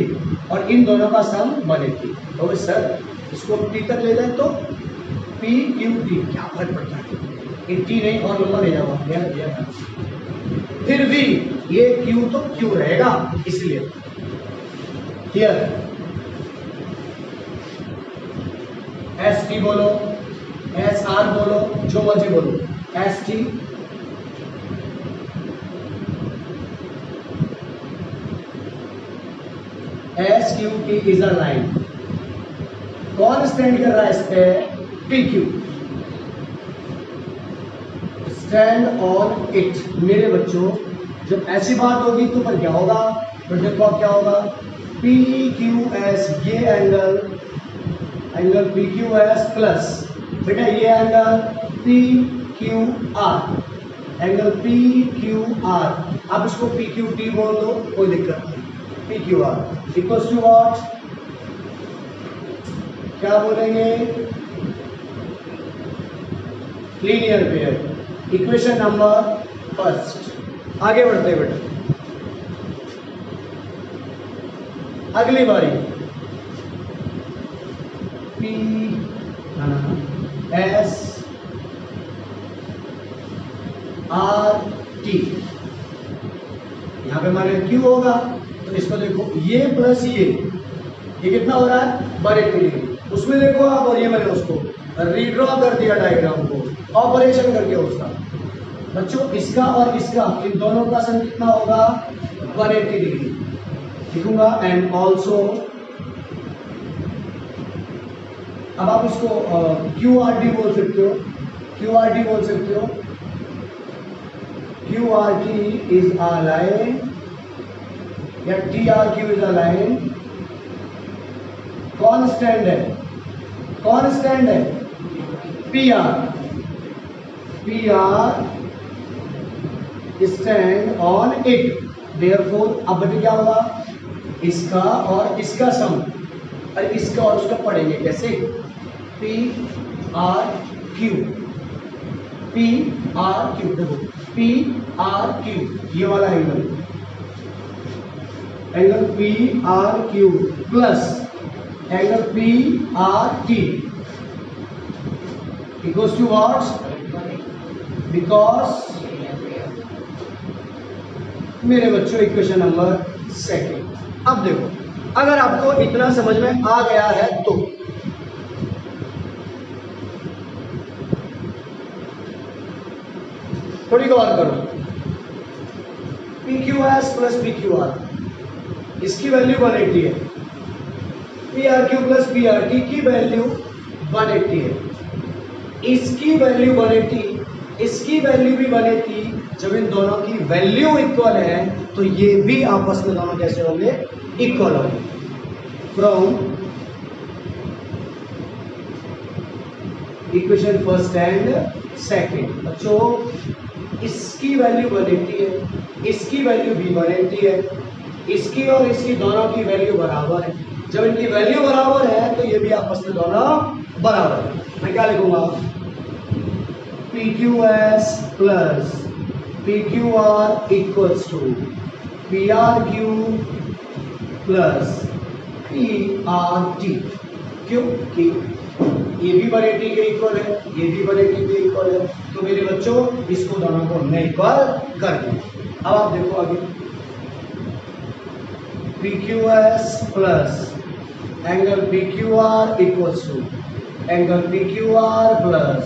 Speaker 1: और इन दोनों का सम 180। तो सर इसको टी तक ले जाए तो पी क्यू टी, क्या फर्क पड़ता है, ये टी नहीं और लंबा ले जाओ, फिर भी ये क्यू तो क्यू रहेगा, इसलिए क्लियर। एस टी बोलो, एस आर बोलो, जो मर्जी बोलो, S T S Q T is a line. कौन स्टैंड कर रहा है इस पे, P Q, stand on it. मेरे बच्चों जब ऐसी बात होगी तो पर क्या होगा, तो देखो क्या होगा, पी क्यू एस ये angle P Q S plus बेटा ये angle P Q are, angle P Q are. आप इसको पी क्यू टी बोल दो, कोई दिक्कत नहीं, P Q R equals to what, क्या बोलेंगे, linear pair. Equation number first. आगे बढ़ते बेटा, अगली बारी पी एस आर टी, यहां पे हमारे क्यू होगा तो इसको देखो ये प्लस ये कितना हो रहा है 180 डिग्री, उसमें देखो आप, और ये मैंने उसको रीड्रॉ कर दिया डायग्राम को, ऑपरेशन करके उसका। बच्चों इसका और इसका इन दोनों का सम कितना होगा 180 डिग्री लिखूंगा, एंड ऑल्सो। अब आप इसको क्यू आर डी बोल सकते हो, क्यू आर डी बोल सकते हो, QRT is a line या TRQ is a line, कौन स्टैंड है, कौन स्टैंड है, PR stand on it, therefore अब बेटे क्या होगा, इसका और इसका सम, और इसका और उसका पढ़ेंगे कैसे, PRQ देखो PRQ ये वाला angle PRQ plus angle PRT equals to what, because मेरे बच्चों इक्वेशन नंबर सेकेंड। अब देखो अगर आपको इतना समझ में आ गया है तो थोड़ी गौर करो, PQS प्लस PQR इसकी वैल्यू 180 है, PRQ प्लस PRT की वैल्यू 180 है, इसकी वैल्यू 180, इसकी वैल्यू भी 180। जब इन दोनों की वैल्यू इक्वल है तो ये भी आपस में दोनों कैसे होंगे, इक्वल होंगे। From equation first and second, बच्चों इसकी वैल्यू 180 है, इसकी वैल्यू भी 180 है, इसकी और इसकी दोनों की वैल्यू बराबर है। जब इनकी वैल्यू बराबर है तो ये भी आपस में दोनों बराबर है। मैं क्या लिखूंगा, PQS plus PQR equals to PRQ plus PRT, क्योंकि ये भी 180 के इक्वल है, ये भी 180 के इक्वल है, तो मेरे बच्चों इसको दोनों को हमने इक्वल कर दिया। अब आप देखो आगे, PQS plus angle PQR equals to angle PQR plus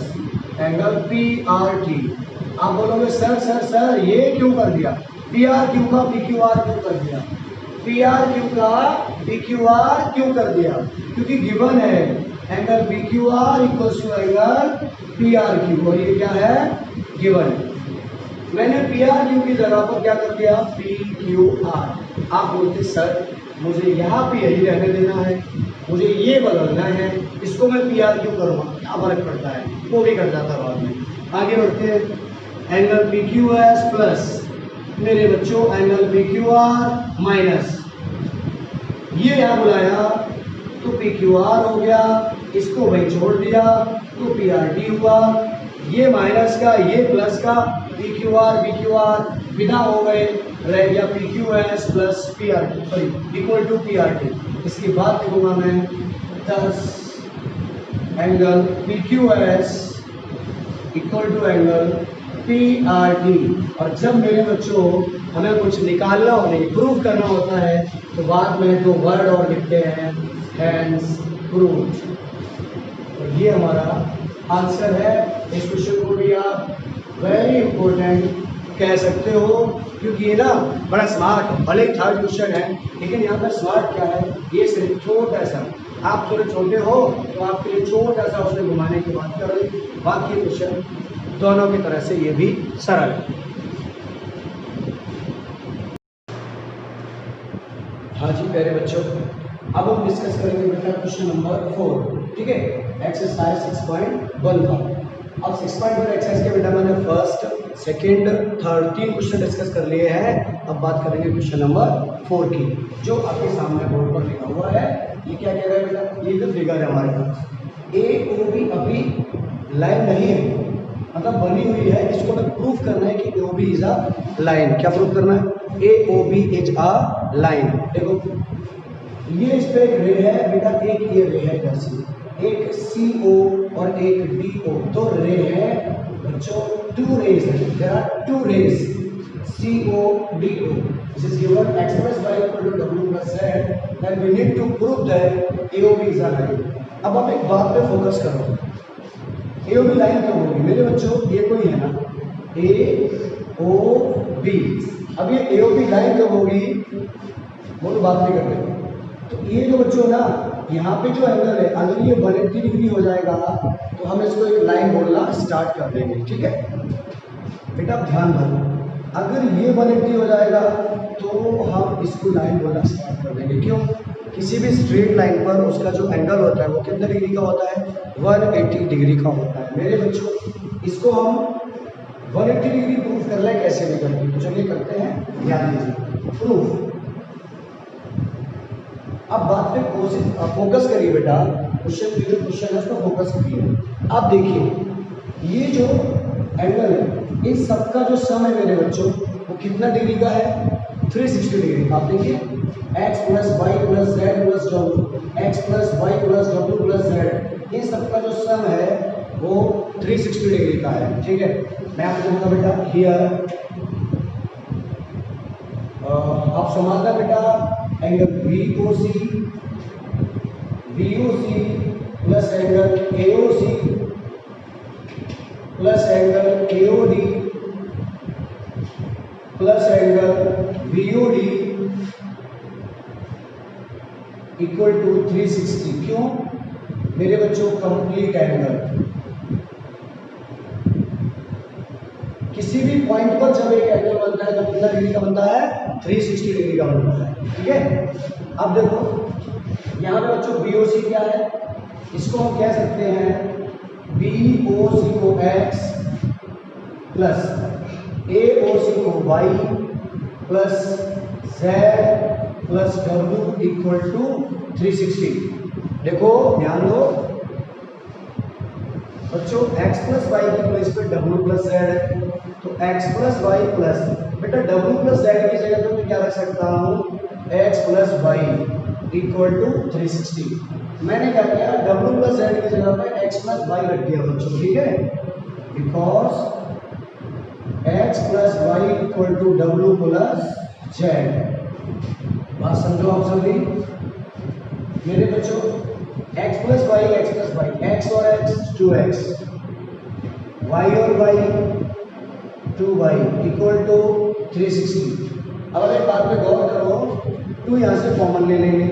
Speaker 1: angle PRT। आप बोलोगे सर सर सर ये क्यों कर दिया, PRQ का PQR क्यों कर दिया, PRQ का PQR क्यों कर दिया, क्योंकि गिवन है angle PQR equals to angle PRQ, और ये क्या है, गिवन है। मैंने PRQ की जगह पर क्या कर दिया, PQR। आप बोलते सर मुझे यहाँ पे यही रहने देना है, मुझे ये बदलना है, इसको मैं PRQ करूँगा, क्या फर्क पड़ता है, वो भी कर जाता बाद में। आगे बढ़ते हैं, एंगल PQS प्लस मेरे बच्चों एंगल PQR माइनस, ये यहाँ बुलाया तो PQR हो गया, इसको वही छोड़ दिया तो PRT हुआ, ये माइनस का ये प्लस का PQR विदा हो गए, रह गया PQS plus PRT sorry equal to PRT। इसकी बात लिखूंगा मैं 10 angle PQS equal to angle PRT। और जब मेरे बच्चों हमें कुछ निकालना हो, नहीं प्रूव करना होता है, तो बाद में दो वर्ड और लिखते हैं, हैंस प्रूव्ड, और ये हमारा आंसर है। इस क्वेश्चन को भी आप वेरी इंपॉर्टेंट कह सकते हो, क्योंकि ये ना बड़ा स्मार्ट है, भले ही थर्ड क्वेश्चन है, लेकिन यहाँ पर स्मार्ट क्या है, ये सिर्फ छोटा सा, आप थोड़े छोटे हो तो आपके लिए छोटा सा उसमें घुमाने की बात कर रही, बाकी क्वेश्चन दोनों की तरह से ये भी सरल है। हाँ जी प्यारे बच्चों, अब हम डिस्कस करेंगे बेटा क्वेश्चन नंबर 4, ठीक है, एक्सरसाइज 6.1 का। अब 6.1 एक्सरसाइज के बेटा मैंने first second third 3 question discuss कर लिए हैं। अब बात करेंगे क्वेश्चन नंबर 4 की, जो आपके सामने बोर्ड पर लिखा हुआ है। ये क्या कह रहा है बेटा, ये जो फिगर है हमारे पास, AOB अभी लाइन नहीं है, मतलब बनी हुई है, इसको हमें प्रूफ करना है कि AOB इज अ लाइन। क्या प्रूफ करना है, AOB इज अ लाइन। देखो ये इस पे एक रे है बेटा, एक ये रे है इधर से, एक CO और एक DO, दो रे है बच्चों, 2 रेज है, there are 2 rays CO DO, this is given express by equal to W plus Z, then we need to prove that AOB is a line. अब आप एक बात पे फोकस करो, AOB लाइन क्यों होगी मेरे बच्चों, ये कोई है ना AOB, अब ये AOB लाइन क्यों होगी वो तो बात नहीं करते। तो ये जो बच्चों ना यहाँ पे जो एंगल है, अगर ये 180 डिग्री हो जाएगा तो हम इसको एक लाइन बोलना स्टार्ट कर देंगे, ठीक है बेटा ध्यान दो। अगर ये 180 हो जाएगा तो हम इसको लाइन बोलना स्टार्ट कर देंगे। क्यों? किसी भी स्ट्रेट लाइन पर उसका जो एंगल होता है वो कितने डिग्री का होता है? 180 डिग्री का होता है। मेरे बच्चों, इसको हम 180 डिग्री प्रूफ कर लें कैसे भी करके, तो चलिए करते हैं। ध्यान दीजिए, प्रूफ। अब बात पे फोकस करिए बेटा, क्वेश्चन है उसको फोकस करिए। अब देखिए ये जो एंगल है, इन सबका जो सम है मेरे बच्चों वो कितना डिग्री का है? 360 डिग्री। आप देखिए x plus Y plus Z plus W, X plus Y plus W plus Z, इन सबका जो सम है वो 360 डिग्री का है। ठीक है, मैं आपको कहूँगा बेटा हियर आप समझना बेटा, angle VOC plus angle AOC plus angle AOD plus angle VOD equal to 360। क्यों मेरे बच्चों? Complete angle. किसी भी पॉइंट पर जब एक एंगल बनता है तो कितना डिग्री का बनता है? 360 डिग्री का बनता है। ठीक है, अब देखो यहाँ पे बच्चों BOC क्या है? इसको हम कह सकते हैं BOC को x प्लस AOC को y plus z plus w equal to 360। देखो ध्यान दो बच्चों, x प्लस वाई की प्लेस पे w प्लस z है, तो x प्लस वाई प्लस बेटा w प्लस z की जगह पे मैं क्या रख सकता हूँ? x plus y equal to 360। मैंने क्या किया? w प्लस z की जगह पे x प्लस वाई रख दिया बच्चों। ठीक है, because x plus y equal to w plus z। बात समझो आप सभी मेरे बच्चों, x प्लस वाई, x और x 2x, y और y 2y इक्वल टू 360। अब अगर बात पे गौर करो, 2 यहाँ से कॉमन ले लेंगे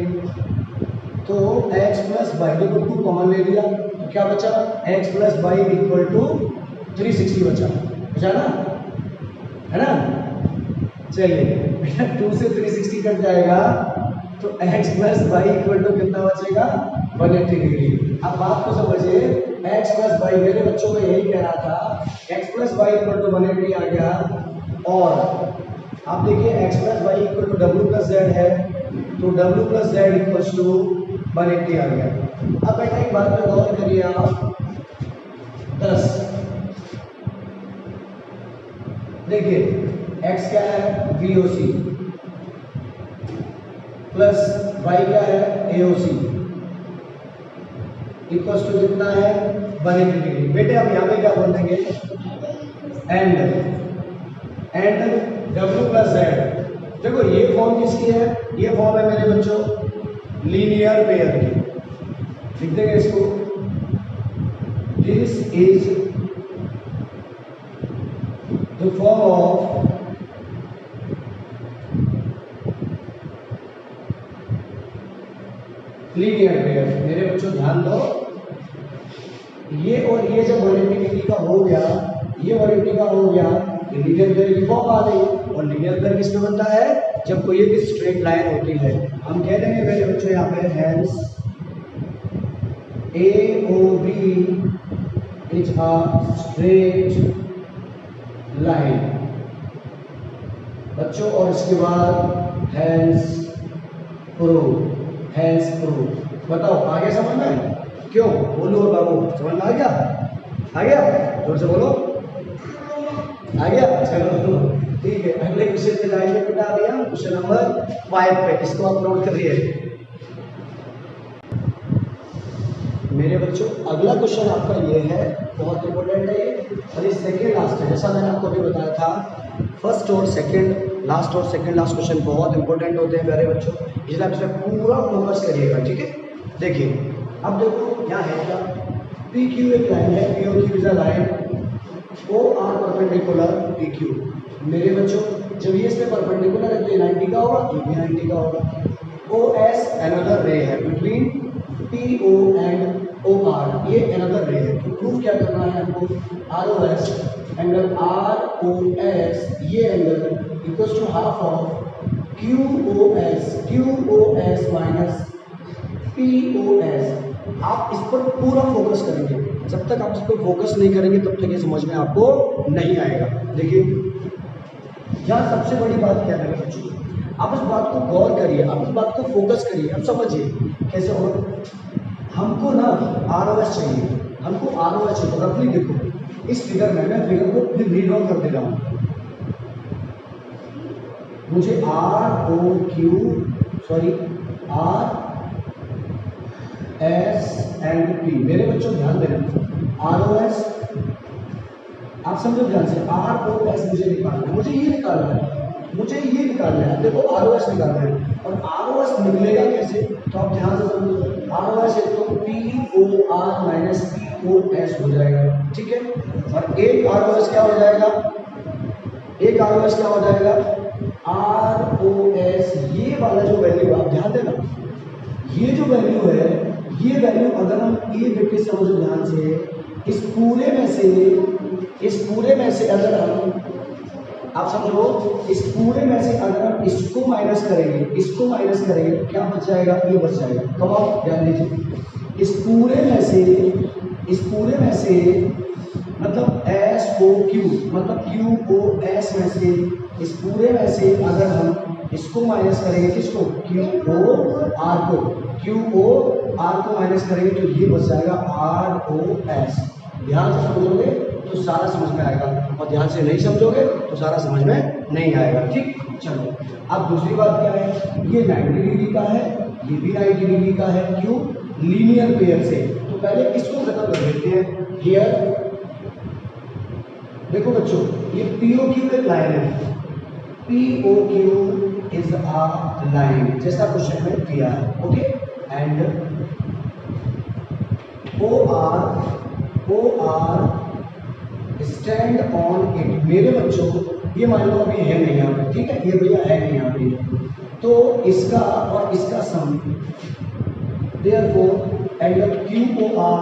Speaker 1: तो x प्लस वाई, देखो 2 कॉमन ले लिया तो क्या बचा? x plus y equal to 360 बचा ना, है ना? चलिए 2 से 360 कट जाएगा तो x plus y equal to कितना बचेगा? 180 डिग्री। अब बात को समझिए, x प्लस वाई, मेरे बच्चों को यही कह रहा था, x plus y equal to 180 आ गया, और आप देखिए x plus y equal to w plus z है, तो w plus z equal to 180 आ गया। अब बेटा एक बात पे गौर करिए आप, 10 देखिए x क्या है? VOC प्लस y क्या है? AOC इक्वल टू कितना है? 180 डिग्री। बेटे अब यहाँ पे क्या बोल देंगे? And w plus z। देखो ये फॉर्म किसकी है? ये फॉर्म है मेरे बच्चों लीनियर पेयर की। लिख देंगे इसको, this is the form of linear pair. मेरे बच्चों ध्यान दो, ये और ये जब 180 डिग्री का हो गया, ये 180 का हो गया, ये लीनियर पेयर की फॉर्म आ गई। और लीनियर पेयर किसमें बनता है? जब कोई एक स्ट्रेट लाइन होती है। हम कह देंगे मेरे बच्चों यहाँ पे hence AOB is a straight line बच्चों, और इसके बाद हेंस प्रूव। बताओ आगे समझ में? क्यों बोलो बाबू, समझ में आ गया? आ गया? जोर से बोलो, आ गया? चलो ठीक है, अगले क्वेश्चन पे जाएंगे बेटा। अभी हम क्वेश्चन नंबर 5 पे, इसको आप नोट करिए मेरे बच्चों। अगला क्वेश्चन आपका ये है, बहुत इंपॉर्टेंट है ये, और ये सेकेंड लास्ट है। जैसा मैंने आपको अभी बताया था, फर्स्ट और सेकेंड लास्ट क्वेश्चन बहुत इंपॉर्टेंट होते हैं मेरे बच्चों, इसलिए आप इसमें पूरा फोकस करिएगा। ठीक है, देखिए अब देखो यहाँ है क्या? PQ एक लाइन है, POQ is a line, OR perpendicular PQ। मेरे बच्चों जब ये इसमें परपेंडिकुलर है तो ये 90 का होगा, ये भी 90 का होगा। OS अनदर रे है between PO and O R, ये अनदर रे है। तो प्रूफ क्या करना है आपको, R O S angle R O S, ये angle equals to half of Q O S minus P O S. आप इस पर पूरा फोकस करेंगे, जब तक आप इस पर फोकस नहीं करेंगे तब तक ये समझ में आपको नहीं आएगा। देखिए यहाँ सबसे बड़ी बात क्या है बच्चों, आप इस बात को गौर करिए, आप इस बात को फोकस करिए, अब समझिए कैसे होगा। हमको ना आरओएस चाहिए, हमको आरओएस चाहिए। तो रफली देखो इस फिगर में, मैं फिगर को फिर रीड्रॉ कर दे रहा हूँ। मुझे R O Q sorry R S and P, मेरे बच्चों ध्यान देना, आर ओ एस आप समझो ध्यान से, आर ओ एस मुझे निकालना है, मुझे ये निकालना है, मुझे ये निकालना है। देखो आर ओ एस निकालना है, और आर ओ एस निकलेगा कैसे, तो आप ध्यान से समझो। आर ओ एस एक तो P O R minus P O S हो जाएगा, ठीक है। और एक आर ओ एस क्या हो जाएगा, एक आर ओ एस क्या हो जाएगा, आर ओ एस, ये वाला जो वैल्यू आप ध्यान देना, ये जो वैल्यू है, ये वैल्यू अगर हम ये देखिए समझो ध्यान से, इस पूरे में से अगर हम, आप समझो इस पूरे में से अगर हम इसको माइनस करेंगे क्या बच जाएगा, ये बच जाएगा। कम ऑन ध्यान दीजिए, इस पूरे में से मतलब एस ओ क्यू, मतलब क्यू ओ एस में से, इस पूरे में से अगर हम इसको माइनस करेंगे, किसको, क्यू ओ आर को माइनस करेंगे तो ये बच जाएगा आर ओ एस। ध्यान से समझोगे तो सारा समझ में आएगा, और ध्यान से नहीं समझोगे तो सारा समझ में नहीं आएगा, ठीक। चलो अब दूसरी बात क्या है, ये 90 डिग्री का है, ये भी 90 डिग्री का है, क्यों, लीनियर पेयर से। तो पहले इसको खत्म कर देते हैं। हियर देखो बच्चों, ये पीओ क्यू एक लाइन है, PO Q is a line, जैसा क्वेश्चन में दिया है, okay. And O R stand on it, मेरे बच्चों ये मान लो अभी है नहीं यहाँ पे, ठीक है, ये भैया है नहीं यहाँ पे, तो इसका और इसका sum, therefore angle Q O R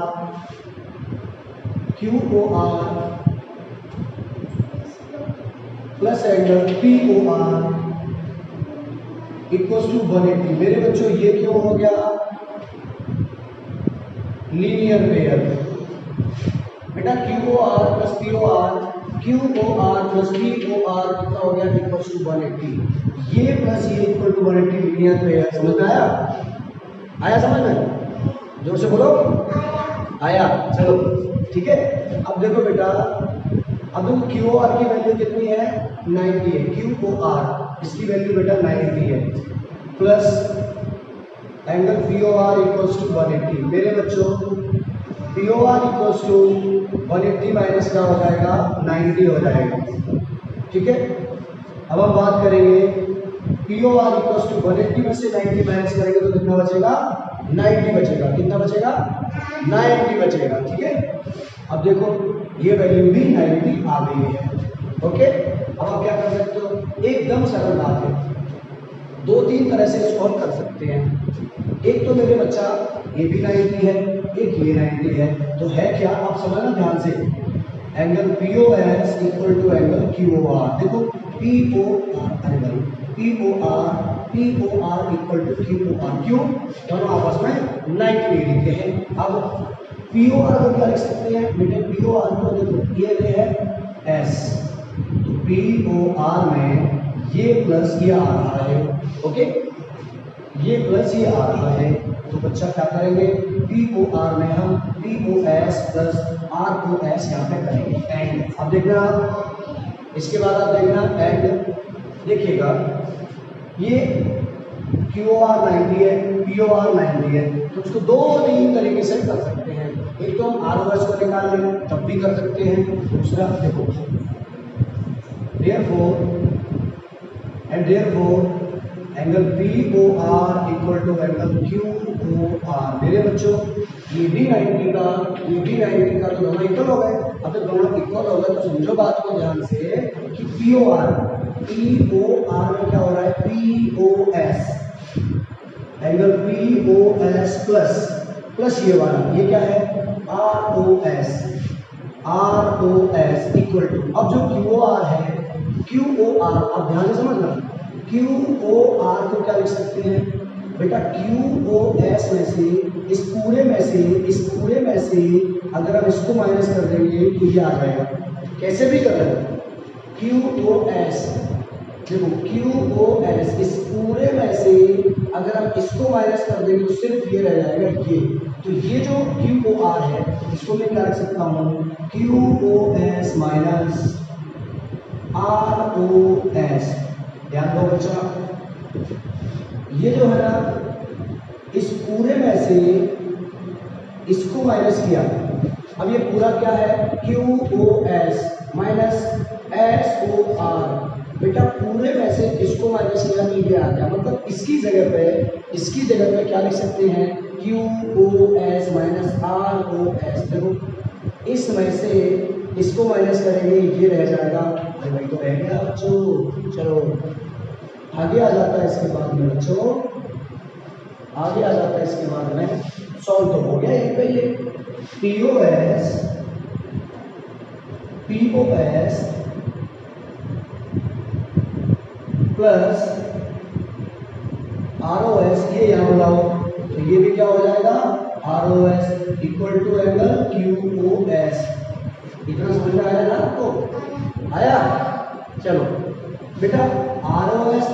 Speaker 1: plus angle P O R equals to 180। मेरे बच्चों ये क्यों हो गया, लीनियर पेयर। बेटा Q O R plus P O R, Q O R plus P O R कितना हो गया, इक्वल्स टू 180। ये प्लस ये इक्वल टू 180 लीनियर पेयर। समझ में आया समझ में, जोर से बोलो, आया। चलो ठीक है, अब देखो बेटा, अब देखो क्यू ओ आर की वैल्यू कितनी है, 90 है। क्यू ओ आर इसकी वैल्यू बेटा 90 है, plus angle P O R equals to 180। मेरे बच्चों P O R equals to 180 minus क्या हो जाएगा, 90 हो जाएगा, ठीक है। अब हम बात करेंगे P O R equals to 180 में से 90 माइनस करेंगे तो कितना बचेगा, 90 बचेगा। कितना बचेगा, 90 बचेगा, ठीक है। अब देखो ये वैल्यू भी 90 आ गई है, ओके। अब आप क्या कर सकते हो, एकदम सरल बात है, 2-3 तरह से सॉल्व कर सकते हैं। एक तो मेरे बच्चा ये भी 90 है, एक ये 90 है, तो है क्या, आप समझना ध्यान से, angle P O S equal to angle Q O R. देखो P O R angle P O R equal to Q O R, क्यों, दोनों आपस में 90 डिग्री के हैं। अब पी ओ आर को क्या लिख सकते हैं बेटे, पी ओ आर को देखो ये है एस, तो पी ओ आर में ये प्लस ये आ रहा है, ओके, ये प्लस ये आ रहा है, तो बच्चा क्या करेंगे, पी ओ आर में हम P O S plus R O S यहाँ पे करेंगे एंड। अब देखना, इसके बाद आप देखना एंड, देखिएगा ये क्यू ओ आर 90 है, पी ओ आर 90 है, तो उसको 2-3 तरीके से कर सकते हैं। एक तो हम आर ओ एस को निकाल लें तब भी कर सकते हैं, दूसरा देखो therefore angle P O R equal to angle Q O R. मेरे बच्चों ये भी 90 का, ये भी 90 का, तो दोनों इक्वल हो गए। अब जब दोनों इक्वल हो गए तो समझो बात को ध्यान से कि पी ओ आर में क्या हो रहा है, P O S, angle P O S plus plus ये वाला, ये क्या है ROS, ROS इक्वल टू, अब जो QOR है, QOR आप ध्यान से समझना, QOR को क्या लिख सकते हैं बेटा, QOS में से इस पूरे में से अगर हम इसको माइनस कर देंगे तो ये आ जाएगा, कैसे भी कर रहे हैं QOS, देखो QOS इस पूरे में से अगर हम इसको माइनस कर देंगे तो सिर्फ ये रह जाएगा ये, तो ये जो QOR है इसको मैं क्या लिख सकता हूँ, QOS माइनस ROS। ध्यान दो बच्चा, ये जो है ना इस पूरे में से इसको माइनस किया, अब ये पूरा क्या है QOS माइनस SOR, बेटा पूरे में से इसको माइनस किया तो ये आ गया, मतलब इसकी जगह पे क्या लिख सकते हैं QOS माइनस ROS। देखो इसमें से इसको माइनस करेंगे ये रह जाएगा, अरे भाई तो रह गया बच्चों, चलो आगे आ जाता है इसके बाद में बच्चों, आगे आ जाता है इसके बाद में, सॉल्व तो हो गया यहीं पे, ये POS प्लस ROS, ये यहाँ बुलाओ तो ये भी क्या हो जाएगा ROS equal to angle QOS। इतना समझ में आया ना आपको, आया? चलो बेटा ROS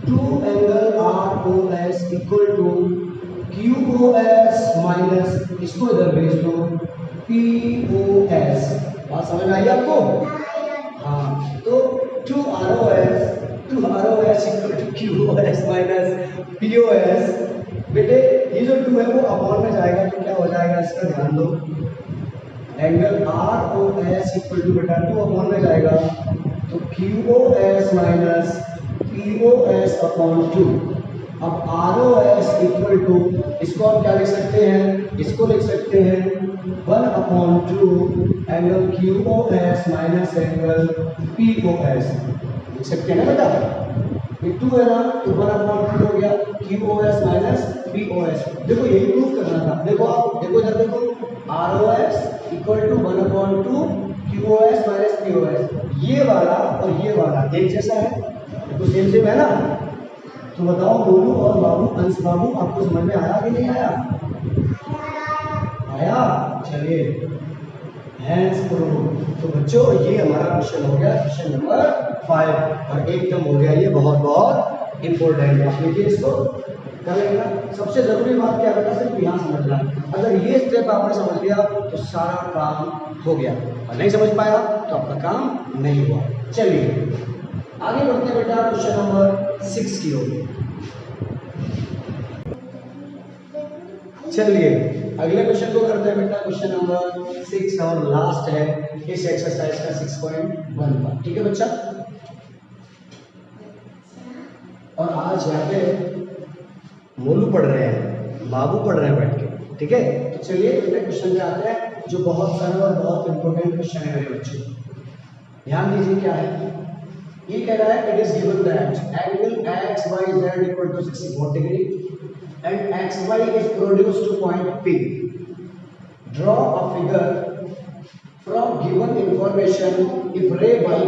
Speaker 1: 2 angle ROS equal to QOS minus, इसको इधर भेज दो POS। बात समझ में आई आपको? हाँ, तो 2 ROS equal to QOS minus POS। बेटे ये जो 2 है वो अपॉन में जाएगा तो क्या हो जाएगा, इसका ध्यान दो, एंगल ROS इक्वल टू बेटा 2 अपॉन में जाएगा तो QOS माइनस POS अपॉन 2। अब ROS इक्वल टू, इसको आप क्या लिख सकते हैं, इसको लिख सकते हैं 1/2 angle QOS minus angle POS, लिख सकते हैं ना बेटा, ये 2 है ना तो 1/2 हो गया QOS माइनस POS। देखो यही प्रूफ करना था, देखो आप देखो इधर देखो, ROS equal to 1/2 QOS minus POS, ये वाला और ये वाला एक जैसा है, तो सेम है ना। तो बताओ गोलू और बाबू, अंश बाबू, आपको समझ में आया कि नहीं आया? आया? चलिए हैंड्स करो। तो बच्चों ये हमारा क्वेश्चन हो गया, क्वेश्चन नंबर 5, और एकदम हो गया ये बहुत इंपॉर्टेंट है, आप लिखिए इसको कर लेंगे ना। सबसे जरूरी बात क्या बेटा, सिर्फ यहाँ समझना, अगर ये स्टेप आपने समझ लिया तो सारा काम हो गया, और नहीं समझ पाया तो आपका काम नहीं हुआ। चलिए आगे बढ़ते हैं बेटा क्वेश्चन नंबर 6 की ओर। चलिए अगले क्वेश्चन को करते हैं बेटा, क्वेश्चन नंबर 6 और लास्ट है इस एक्सरसाइज का 6.1 का, ठीक है बच्चा। और आज यहाँ पे मोलू पढ़ रहे हैं, बाबू पढ़ रहे हैं बैठ के, ठीक है। तो चलिए अगले क्वेश्चन पे आते हैं, जो बहुत सरल और बहुत इंपॉर्टेंट क्वेश्चन है मेरे बच्चों, ध्यान दीजिए क्या है। ये कह रहा है it is given that angle XYZ equal to 64 degree and XY is produced to point P. Draw a figure from given information. If ray by Q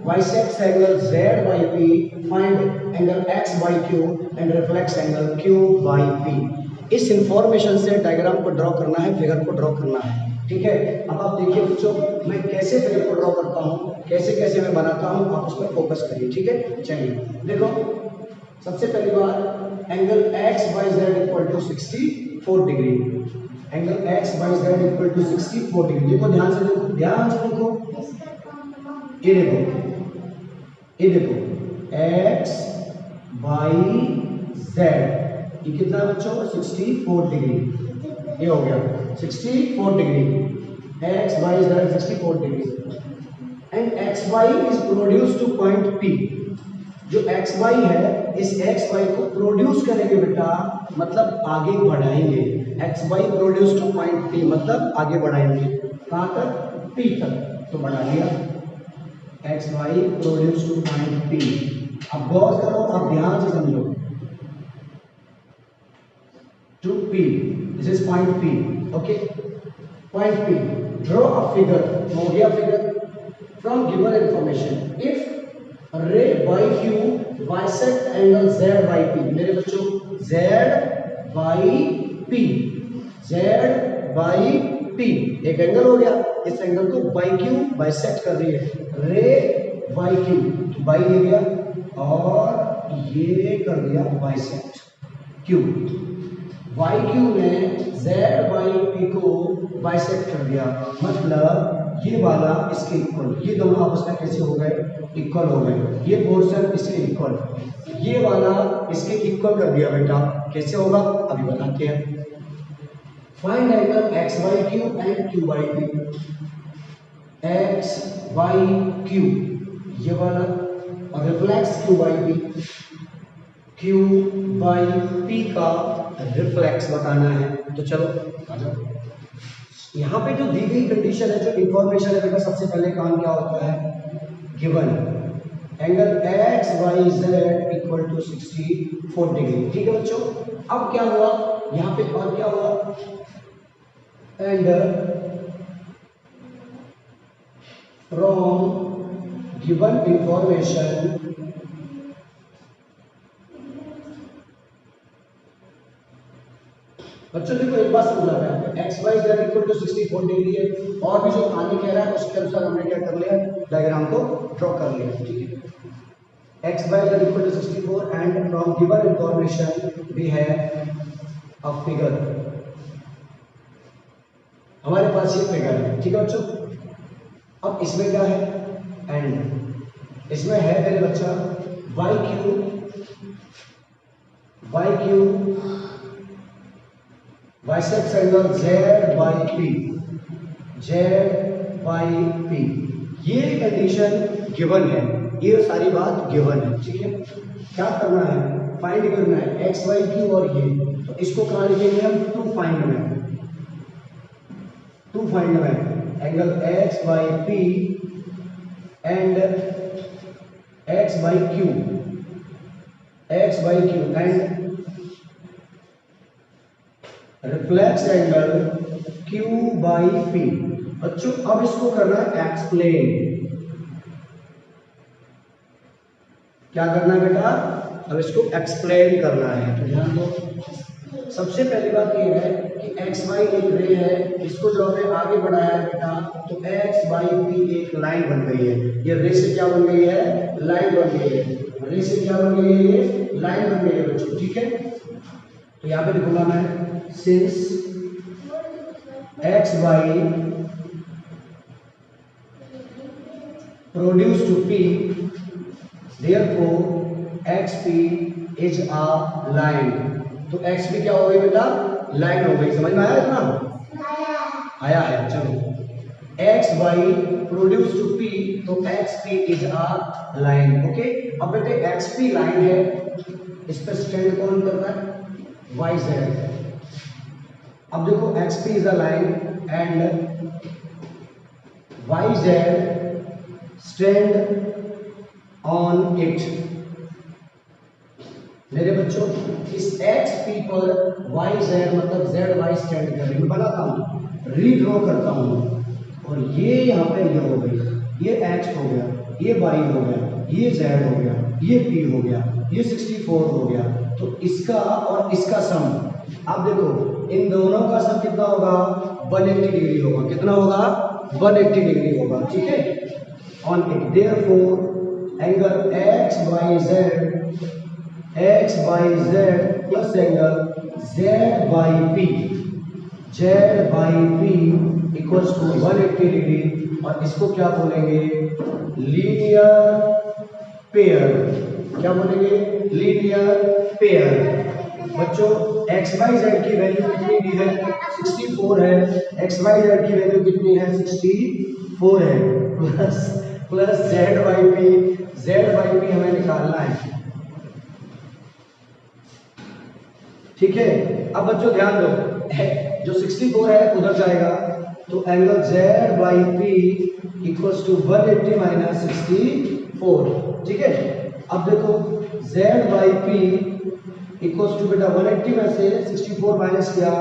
Speaker 1: bisects angle Z by P, find angle X by Q and reflects angle Q by P. इस information से diagram को draw करना है, figure को draw करना है, ठीक है। अब आप देखिए बच्चों, मैं कैसे फिगर को ड्रॉ करता हूँ, कैसे मैं बनाता हूँ, आप उस पर फोकस करिए, ठीक है। चलिए देखो, सबसे पहली बात angle XYZ equal to 64 degree, angle XYZ equal to 64 degree. देखो ध्यान से देखो, ये देखो XYZ, ये कितना बच्चों 64 डिग्री, ये हो गया 64 degree, XYZ 64 degree and XY is produce two point P। जो XY है, इस XY को प्रोड्यूस करेंगे बेटा, मतलब आगे बढ़ाएंगे, XY produce two point P मतलब आगे बढ़ाएंगे, कहां तक, P तक, तो बढ़ा लिया XY produce two point P। अब गौर करो, अब ध्यान से समझो, to P. This is point P. Okay. Point P. Draw a figure. हो गया figure. From given information, if ray by Q bisect angle Z by P. मेरे बच्चों Z by P. Z by P. एक angle हो गया. इस angle को by Q bisect कर रही है. रे by Q. तो by ये गया और ये कर दिया bisect. Q. YQ ने Z by P को बाइसेक्ट कर दिया. मतलब ये वाला इसके इक्वल, ये दोनों आपस में कैसे हो गए? इक्वल हो गए. ये पोर्शन इसके इक्वल, ये वाला इसके इक्वल कर दिया बेटा. कैसे होगा अभी बताते हैं. Find angle x by q and q by p. x by q ये वाला और reflex q by p. q by p का रिफ्लेक्स बताना है. तो चलो आ जाओ. यहाँ पे जो दी गई कंडीशन है, जो इंफॉर्मेशन है बेटा, सबसे पहले काम क्या होता है? Given angle x y z equal to 64 degree. ठीक है बच्चों. अब क्या हुआ यहाँ पे और क्या हुआ? एंड फ्रॉम गिवन इंफॉर्मेशन बच्चों देखो एक बात समझना है. X Y Z equal to 64 degree है और भी जो आगे कह रहा है उसके अनुसार हमने क्या कर लिया? डायग्राम को ड्रॉ कर लिया. ठीक है. X Y Z equal to 64 and from given information we have a figure. हमारे पास ये फिगर है. ठीक है बच्चों. अब इसमें क्या है? एंड इसमें है मेरे बच्चा Y Q bisects angle Z by P. Z by P. ये कंडीशन गिवन है. ये सारी बात गिवन है. ठीक है. क्या करना है? फाइंड करना है x y q और ये. तो इसको कहाँ लिखेंगे हम? टू फाइंड में angle x by P and x by Q and reflex angle Q by P. बच्चों अब इसको करना है एक्सप्लेन. क्या करना है बेटा? अब इसको एक्सप्लेन करना है. तो ध्यान दो. सबसे पहली बात ये है कि x y एक रे है. इसको जो हमने आगे बढ़ाया है बेटा, तो x by P एक लाइन बन गई है. ये रे से क्या बन गई है? लाइन बन गई है. रे से क्या बन गई है? ये लाइन बन गई है बच्चों. ठीक है. तो यहाँ पे लिखूंगा मैं since x y produce to P, therefore xp is a line. तो xp क्या हो गई बेटा? लाइन हो गई. समझ में आया इतना? आया है. चलो x y produce to P, तो xp is a line. Okay. अब बेटे xp लाइन है, इस पर स्टैंड कौन कर रहा है? yz. अब देखो xp is a line and yz stand on it. मेरे बच्चों इस xp पर yz मतलब zy स्टैंड कर रही. मैं बनाता हूँ, रीड्रॉ करता हूँ. और ये यहाँ पे ये हो गई, ये x हो गया, ये y हो गया, ये z हो गया, ये p हो गया, ये 64 हो गया. तो इसका और इसका सम आप देखो, इन दोनों का सम कितना होगा? 180 डिग्री होगा. कितना होगा? 180 डिग्री होगा. ठीक है. On it therefore angle x by z plus angle z by p equals to 180 degree. और इसको क्या बोलेंगे? Linear pair. क्या बोलेंगे? Linear pair. बच्चों x y z की वैल्यू कितनी दी है? 64 है. x y z की वैल्यू कितनी है? 64 है. प्लस z by p हमें निकालना है. ठीक है. अब बच्चों ध्यान दो, जो 64 है उधर जाएगा, तो angle z by p equals to 180 minus 64. ठीक है. अब देखो z by p equals to बेटा 180 में से 64 माइनस किया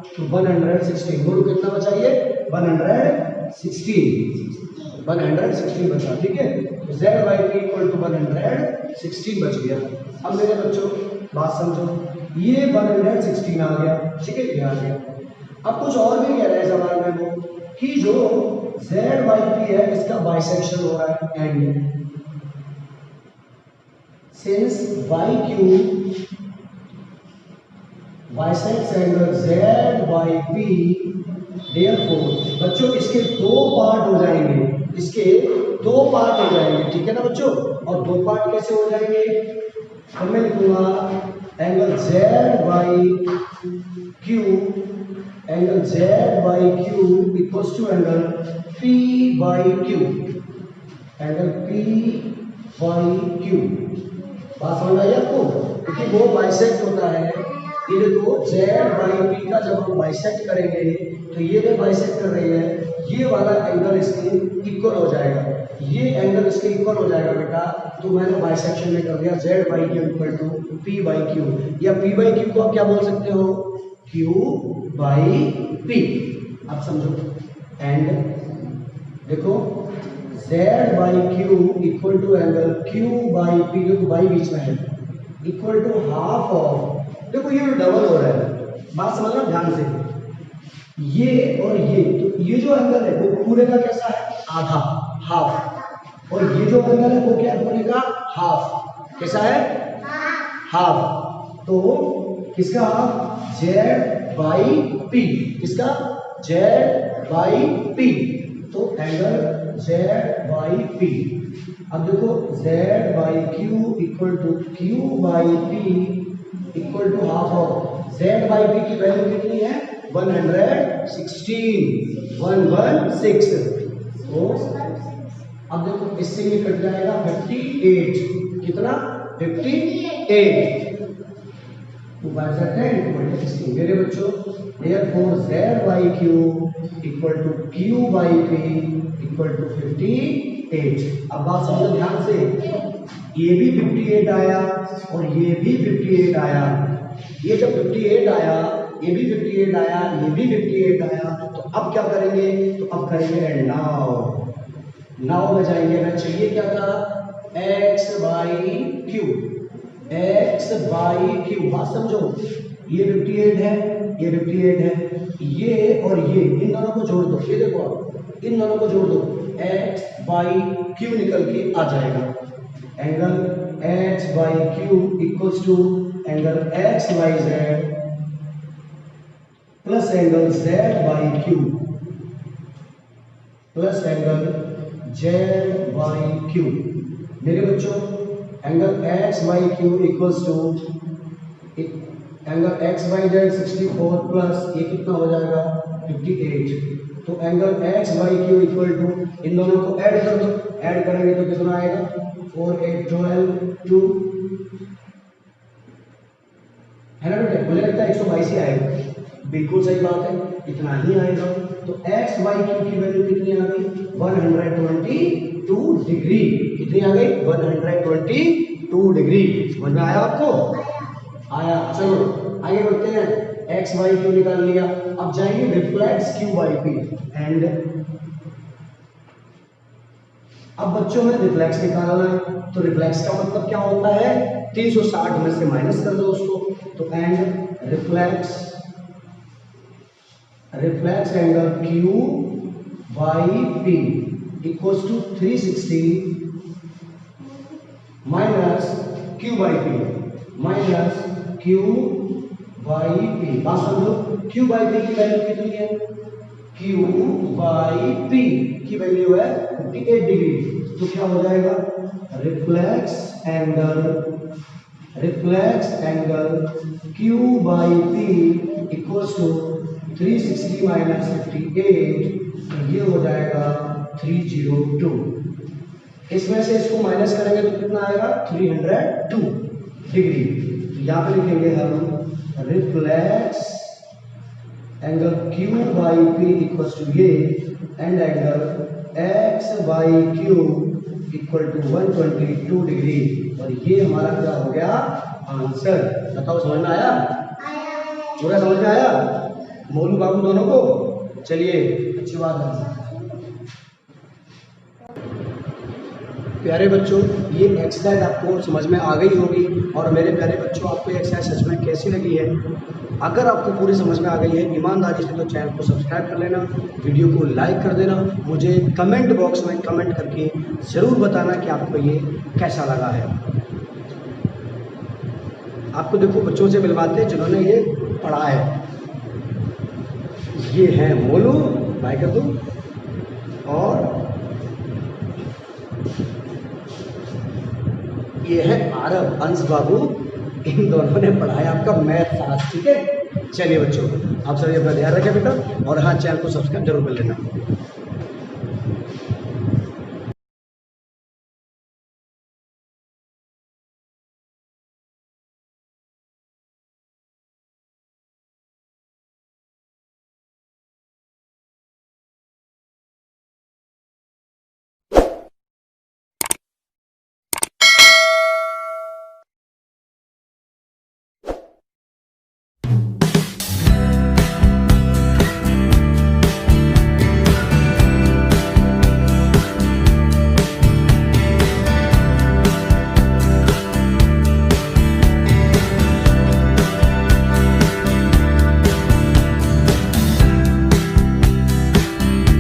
Speaker 1: तो 116, बोलो कितना बचा ये 116 बचा, ठीक है। तो z by P equal to 116 बच गया। अब मेरे बच्चों बात समझो, ये 116 आ गया, ठीक है, ये आ गया। अब कुछ और भी कह रहे हैं सवाल में वो कि जो z बाई पी है इसका बाइसेक्शन हो रहा है, and since by Q bisects angle z by p, therefore बच्चों इसके दो पार्ट हो जाएंगे, इसके दो पार्ट हो जाएंगे, ठीक है ना बच्चों। और दो पार्ट कैसे हो जाएंगे, तो मैं लिखूंगा angle z by q equals to angle p by q, angle p by q। बात समझ आई आपको, क्योंकि वो बाइसेक्ट होता है, ये देखो z बाई p का जब हम बाइसेक्ट करेंगे तो ये जो बाइसेक्ट कर रही है ये वाला एंगल इसके इक्वल हो जाएगा, ये एंगल इसके इक्वल हो जाएगा बेटा। तो मैंने बाइसेक्शन में कर दिया z by Q equal to p by Q, या p बाई क्यू को आप क्या बोल सकते हो, q बाई p। आप समझो, एंड देखो z by Q equal to angle q by p, जो बाई बीच में है, इक्वल टू हाफ ऑफ, देखो ये डबल हो रहा है, बात समझना ध्यान से, ये और ये, तो ये जो एंगल है वो पूरे का कैसा है, आधा, हाफ, और ये जो एंगल है वो क्या है, पूरे का हाफ, कैसा है, हाफ। तो किसका हाफ, z बाई p, किसका, z बाई p, तो एंगल z बाई p। अब देखो z by q equal to q by p equal to half of z by p की वैल्यू कितनी है, 116। तो अब देखो इससे ये कट जाएगा 58, कितना 58, तो बाय दैट 16। मेरे बच्चों therefore z by q equal to q by p equal to 58। अब बात समझो ध्यान से, ये भी 58 आया और ये भी 58 आया, ये जब 58 आया, ये भी 58 आया, ये भी 58 आया, तो अब क्या करेंगे, तो अब करेंगे नाउ में जाएंगे। मैं चाहिए क्या था, x बाई क्यू, बात समझो, ये 58 है, ये 58 है, ये और ये इन दोनों को जोड़ दो, ये देखो आप इन दोनों को जोड़ दो, x बाई क्यू निकल के आ जाएगा, angle h by Q equals to angle x by z plus angle z by Q plus angle z by Q. मेरे बच्चों angle x by Q equals to angle x by z 64 plus ये कितना हो जाएगा 58। तो angle x by Q equal to, इन दोनों को ऐड कर दो, ऐड करेंगे तो कितना आएगा 4 8 12 2, है ना बेटा, मुझे लगता है 122 ही आएगा, बिल्कुल सही बात है, इतना ही आएगा। तो x बाई क्यू की वैल्यू कितनी आ गई 122 डिग्री, कितनी आ गई 122 डिग्री। समझ में आया आपको, आया। चलो आगे बढ़ते हैं, x बाई क्यू निकाल लिया, अब जाएंगे reflex q by p, and अब बच्चों में रिफ्लेक्स निकालना है, तो रिफ्लेक्स का मतलब क्या होता है, 360 में से माइनस कर दो उसको, तो and reflex angle q by p equals to 360 minus q by p minus q by p। बात समझो, q बाई p की वैल्यू कितनी है, q बाई p की वैल्यू है 58 डिग्री, तो क्या हो जाएगा reflex angle q by p equals to 360 minus 58, तो ये हो जाएगा 302। इसमें से इसको माइनस करेंगे तो कितना आएगा 302 डिग्री। तो यहाँ पे लिखेंगे हम reflex angle q by p equals to ये, and angle x by q equal to 122 degree. और ये हमारा क्या हो गया आंसर। बताओ समझ में आया? पूरा समझ में आया मोलू बाबू दोनों को? चलिए अच्छी बात है। प्यारे बच्चों, ये एक्सरसाइज आपको समझ में आ गई होगी। और मेरे प्यारे बच्चों, आपको एक्सरसाइज सच में कैसी लगी है? अगर आपको पूरी समझ में आ गई है ईमानदारी से, तो चैनल को सब्सक्राइब कर लेना, वीडियो को लाइक कर देना, मुझे कमेंट बॉक्स में कमेंट करके ज़रूर बताना कि आपको ये कैसा लगा है। आपको देखो बच्चों से मिलवाते हैं जिन्होंने ये पढ़ा है। ये है मोलू, बाय कर दो, और ये है आरव, अंश बाबू। इन दोनों ने पढ़ाया आपका मैथ क्लास। ठीक है, चलिए बच्चों, आप सभी अपना ध्यान रखें बेटा, और हाँ, चैनल को सब्सक्राइब जरूर कर लेना।